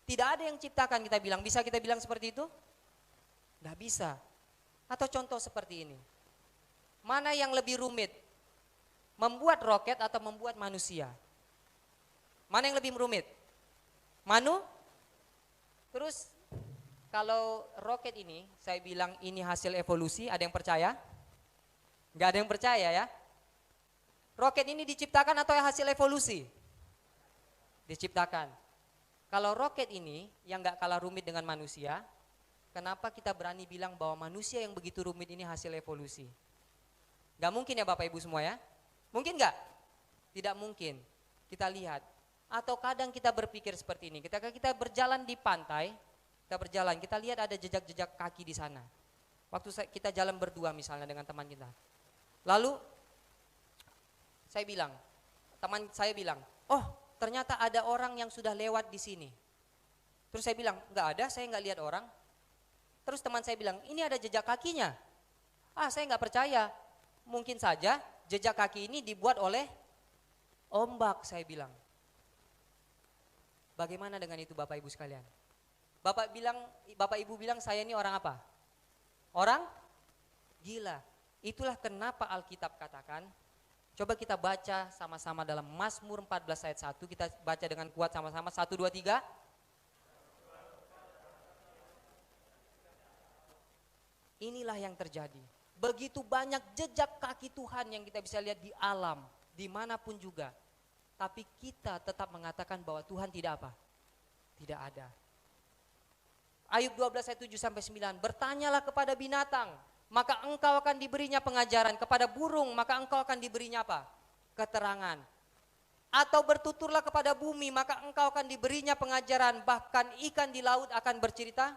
tidak ada yang ciptakan kita bilang. Bisa kita bilang seperti itu? Nggak bisa. Atau contoh seperti ini. Mana yang lebih rumit? Membuat roket atau membuat manusia? Mana yang lebih rumit? Terus kalau roket ini, saya bilang ini hasil evolusi, ada yang percaya? Enggak ada yang percaya ya. Roket ini diciptakan atau hasil evolusi? Diciptakan. Kalau roket ini yang enggak kalah rumit dengan manusia, kenapa kita berani bilang bahwa manusia yang begitu rumit ini hasil evolusi? Enggak mungkin ya Bapak Ibu semua ya. Mungkin enggak? Tidak mungkin. Kita lihat. Atau kadang kita berpikir seperti ini. Ketika kita berjalan di pantai, kita lihat ada jejak-jejak kaki di sana. Waktu kita jalan berdua misalnya dengan teman kita. Lalu teman saya bilang, oh ternyata ada orang yang sudah lewat di sini. Terus saya bilang, enggak ada, saya enggak lihat orang. Terus teman saya bilang, ini ada jejak kakinya. Saya enggak percaya. Mungkin saja jejak kaki ini dibuat oleh ombak, saya bilang. Bagaimana dengan itu Bapak Ibu sekalian? Bapak Ibu bilang saya ini orang apa? Orang gila. Itulah kenapa Alkitab katakan, coba kita baca sama-sama dalam Mazmur 14 ayat 1, kita baca dengan kuat sama-sama, 1, 2, 3. Inilah yang terjadi. Begitu banyak jejak kaki Tuhan yang kita bisa lihat di alam, dimanapun juga. Tapi kita tetap mengatakan bahwa Tuhan tidak apa? Tidak ada. Ayub 12 ayat 7 sampai 9, bertanyalah kepada binatang, maka engkau akan diberinya pengajaran, kepada burung, maka engkau akan diberinya apa? Keterangan. Atau bertuturlah kepada bumi, maka engkau akan diberinya pengajaran, bahkan ikan di laut akan bercerita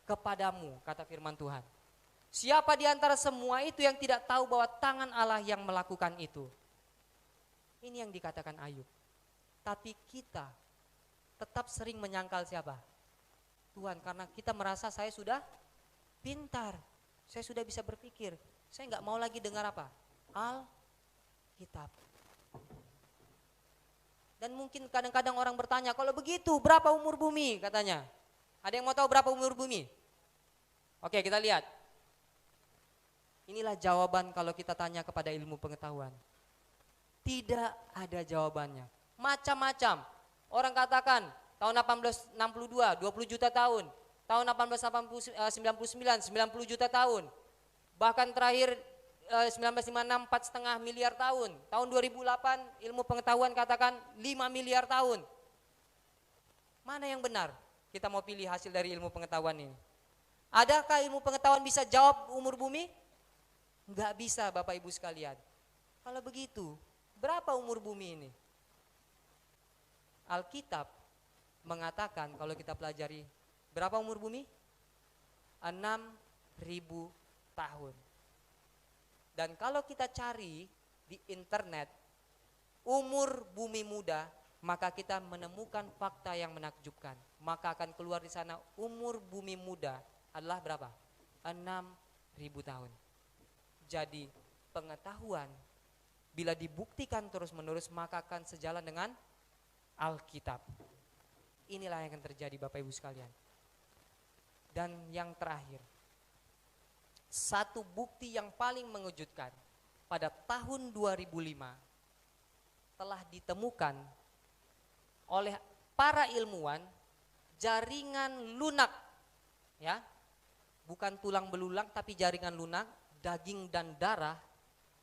kepadamu, kata firman Tuhan. Siapa di antara semua itu yang tidak tahu bahwa tangan Allah yang melakukan itu? Ini yang dikatakan Ayub. Tapi kita tetap sering menyangkal siapa? Tuhan, karena kita merasa saya sudah pintar, saya sudah bisa berpikir, saya nggak mau lagi dengar apa? Alkitab. Dan mungkin kadang-kadang orang bertanya, kalau begitu berapa umur bumi katanya? Ada yang mau tahu berapa umur bumi? Oke, kita lihat. Inilah jawaban kalau kita tanya kepada ilmu pengetahuan. Tidak ada jawabannya. Macam-macam. Orang katakan tahun 1862, 20 juta tahun. Tahun 1899, 90 juta tahun. Bahkan terakhir 1956, 4,5 miliar tahun. Tahun 2008 ilmu pengetahuan katakan 5 miliar tahun. Mana yang benar? Kita mau pilih hasil dari ilmu pengetahuan ini. Adakah ilmu pengetahuan bisa jawab umur bumi? Enggak bisa, Bapak Ibu sekalian. Kalau begitu, berapa umur bumi ini? Alkitab mengatakan kalau kita pelajari, berapa umur bumi? 6.000 tahun. Dan kalau kita cari di internet umur bumi muda, maka kita menemukan fakta yang menakjubkan. Maka akan keluar di sana umur bumi muda adalah berapa? 6.000 tahun. Jadi pengetahuan bila dibuktikan terus-menerus maka akan sejalan dengan Alkitab. Inilah yang akan terjadi Bapak Ibu sekalian. Dan yang terakhir, satu bukti yang paling mengejutkan, pada tahun 2005 telah ditemukan oleh para ilmuwan jaringan lunak, ya, bukan tulang belulang tapi jaringan lunak, daging dan darah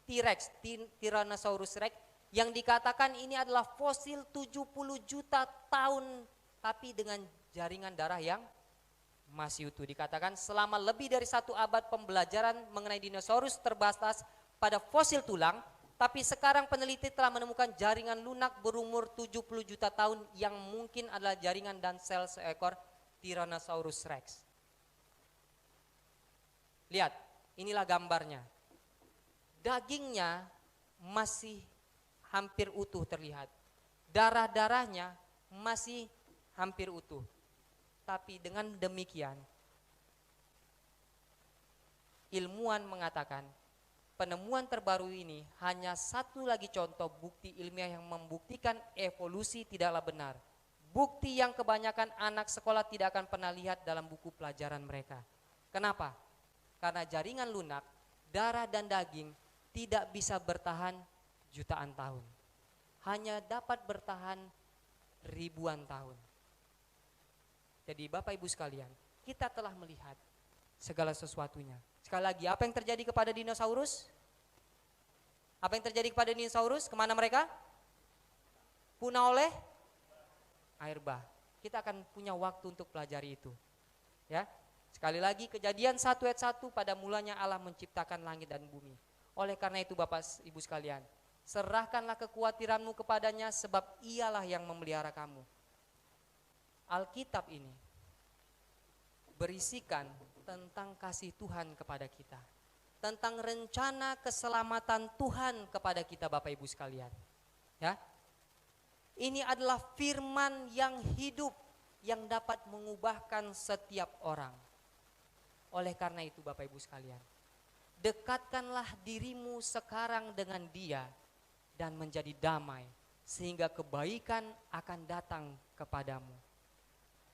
T-Rex, Tyrannosaurus Rex, yang dikatakan ini adalah fosil 70 juta tahun tapi dengan jaringan darah yang masih utuh. Dikatakan selama lebih dari 1 abad pembelajaran mengenai dinosaurus terbatas pada fosil tulang, tapi sekarang peneliti telah menemukan jaringan lunak berumur 70 juta tahun yang mungkin adalah jaringan dan sel seekor Tyrannosaurus Rex. Lihat, inilah gambarnya. Dagingnya masih hampir utuh terlihat. Darah-darahnya masih hampir utuh. Tapi dengan demikian, ilmuwan mengatakan penemuan terbaru ini hanya satu lagi contoh bukti ilmiah yang membuktikan evolusi tidaklah benar. Bukti yang kebanyakan anak sekolah tidak akan pernah lihat dalam buku pelajaran mereka. Kenapa? Karena jaringan lunak, darah dan daging tidak bisa bertahan jutaan tahun. Hanya dapat bertahan ribuan tahun. Jadi Bapak Ibu sekalian, kita telah melihat segala sesuatunya. Sekali lagi, apa yang terjadi kepada dinosaurus? Apa yang terjadi kepada dinosaurus? Kemana mereka? Punah oleh air bah. Kita akan punya waktu untuk pelajari itu. Ya. Sekali lagi, Kejadian 1 ayat 1, pada mulanya Allah menciptakan langit dan bumi. Oleh karena itu Bapak Ibu sekalian, serahkanlah kekhawatiranmu kepadanya sebab ialah yang memelihara kamu. Alkitab ini berisikan tentang kasih Tuhan kepada kita, tentang rencana keselamatan Tuhan kepada kita Bapak Ibu sekalian. Ya. Ini adalah firman yang hidup yang dapat mengubahkan setiap orang. Oleh karena itu Bapak Ibu sekalian, dekatkanlah dirimu sekarang dengan Dia dan menjadi damai sehingga kebaikan akan datang kepadamu.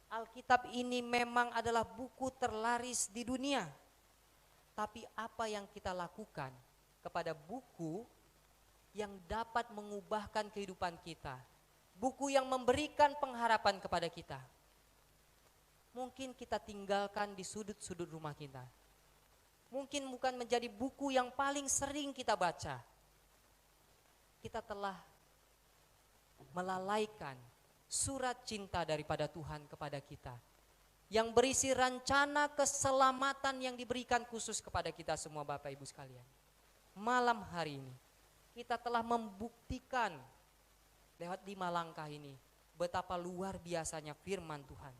Alkitab ini memang adalah buku terlaris di dunia. Tapi apa yang kita lakukan kepada buku yang dapat mengubahkan kehidupan kita, buku yang memberikan pengharapan kepada kita, mungkin kita tinggalkan di sudut-sudut rumah kita. Mungkin bukan menjadi buku yang paling sering kita baca. Kita telah melalaikan surat cinta daripada Tuhan kepada kita, yang berisi rencana keselamatan yang diberikan khusus kepada kita semua Bapak Ibu sekalian. Malam hari ini kita telah membuktikan lewat 5 langkah ini betapa luar biasanya firman Tuhan.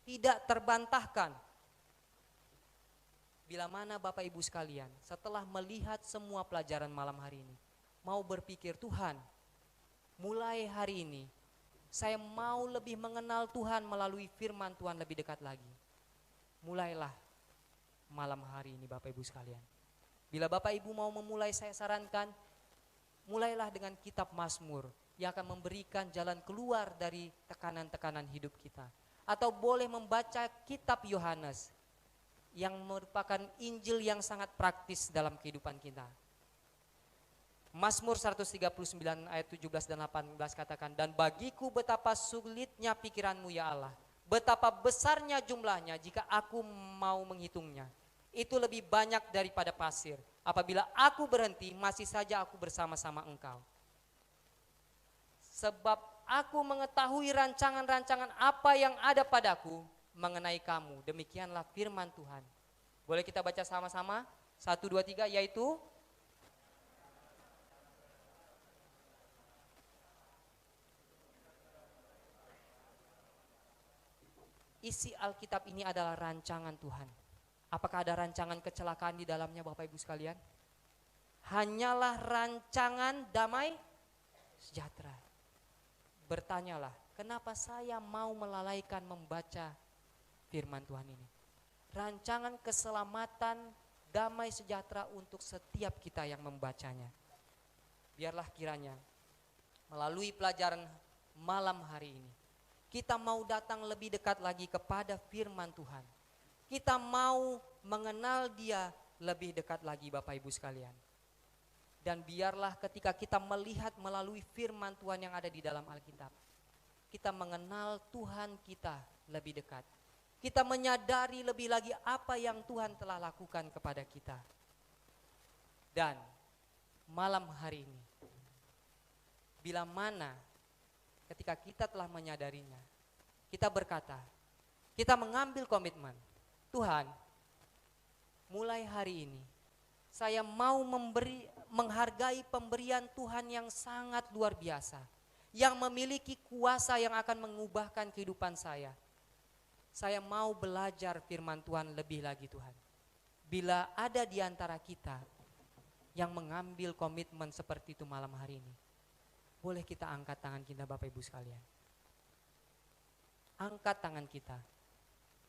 Tidak terbantahkan. Bila mana Bapak Ibu sekalian setelah melihat semua pelajaran malam hari ini, mau berpikir, Tuhan, mulai hari ini saya mau lebih mengenal Tuhan melalui firman Tuhan lebih dekat lagi. Mulailah malam hari ini Bapak Ibu sekalian. Bila Bapak Ibu mau memulai, saya sarankan mulailah dengan kitab Mazmur yang akan memberikan jalan keluar dari tekanan-tekanan hidup kita. Atau boleh membaca kitab Yohanes yang merupakan Injil yang sangat praktis dalam kehidupan kita. Mazmur 139 ayat 17 dan 18 katakan, dan bagiku betapa sulitnya pikiranmu ya Allah, betapa besarnya jumlahnya jika aku mau menghitungnya. Itu lebih banyak daripada pasir. Apabila aku berhenti, masih saja aku bersama-sama engkau. Sebab aku mengetahui rancangan-rancangan apa yang ada padaku mengenai kamu. Demikianlah firman Tuhan. Boleh kita baca sama-sama? 1, 2, 3, yaitu isi Alkitab ini adalah rancangan Tuhan. Apakah ada rancangan kecelakaan di dalamnya Bapak Ibu sekalian? Hanyalah rancangan damai sejahtera. Bertanyalah, kenapa saya mau melalaikan membaca firman Tuhan ini? Rancangan keselamatan, damai sejahtera untuk setiap kita yang membacanya. Biarlah kiranya melalui pelajaran malam hari ini, kita mau datang lebih dekat lagi kepada firman Tuhan. Kita mau mengenal Dia lebih dekat lagi Bapak Ibu sekalian. Dan biarlah ketika kita melihat melalui firman Tuhan yang ada di dalam Alkitab, kita mengenal Tuhan kita lebih dekat. Kita menyadari lebih lagi apa yang Tuhan telah lakukan kepada kita. Dan malam hari ini, bila mana ketika kita telah menyadarinya, kita berkata, kita mengambil komitmen, Tuhan, mulai hari ini saya mau menghargai pemberian Tuhan yang sangat luar biasa, yang memiliki kuasa yang akan mengubahkan kehidupan saya. Saya mau belajar firman Tuhan lebih lagi Tuhan. Bila ada di antara kita yang mengambil komitmen seperti itu malam hari ini, boleh kita angkat tangan kita Bapak Ibu sekalian. Angkat tangan kita.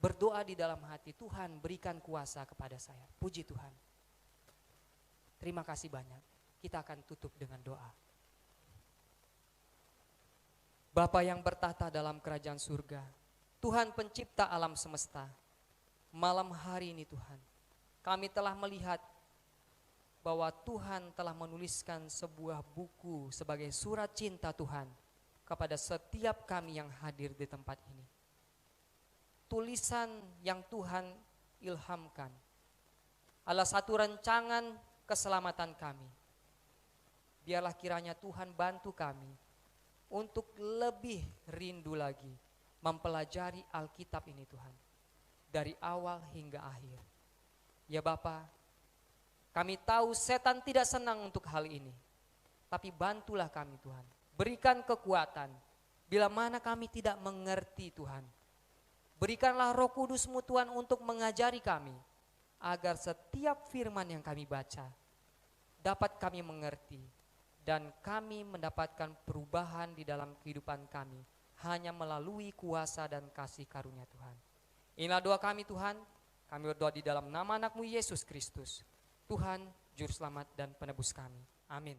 Berdoa di dalam hati, Tuhan berikan kuasa kepada saya. Puji Tuhan. Terima kasih banyak. Kita akan tutup dengan doa. Bapa yang bertahta dalam kerajaan surga, Tuhan pencipta alam semesta, malam hari ini Tuhan, kami telah melihat bahwa Tuhan telah menuliskan sebuah buku sebagai surat cinta Tuhan kepada setiap kami yang hadir di tempat ini. Tulisan yang Tuhan ilhamkan adalah satu rancangan keselamatan kami. Biarlah kiranya Tuhan bantu kami untuk lebih rindu lagi mempelajari Alkitab ini Tuhan, dari awal hingga akhir. Ya Bapa, kami tahu setan tidak senang untuk hal ini, tapi bantulah kami Tuhan, berikan kekuatan bila mana kami tidak mengerti Tuhan. Berikanlah Roh Kudus-Mu Tuhan untuk mengajari kami, agar setiap firman yang kami baca dapat kami mengerti dan kami mendapatkan perubahan di dalam kehidupan kami hanya melalui kuasa dan kasih karunia Tuhan. Inilah doa kami Tuhan, kami berdoa di dalam nama anak-Mu Yesus Kristus, Tuhan, Juru Selamat dan Penebus kami. Amin.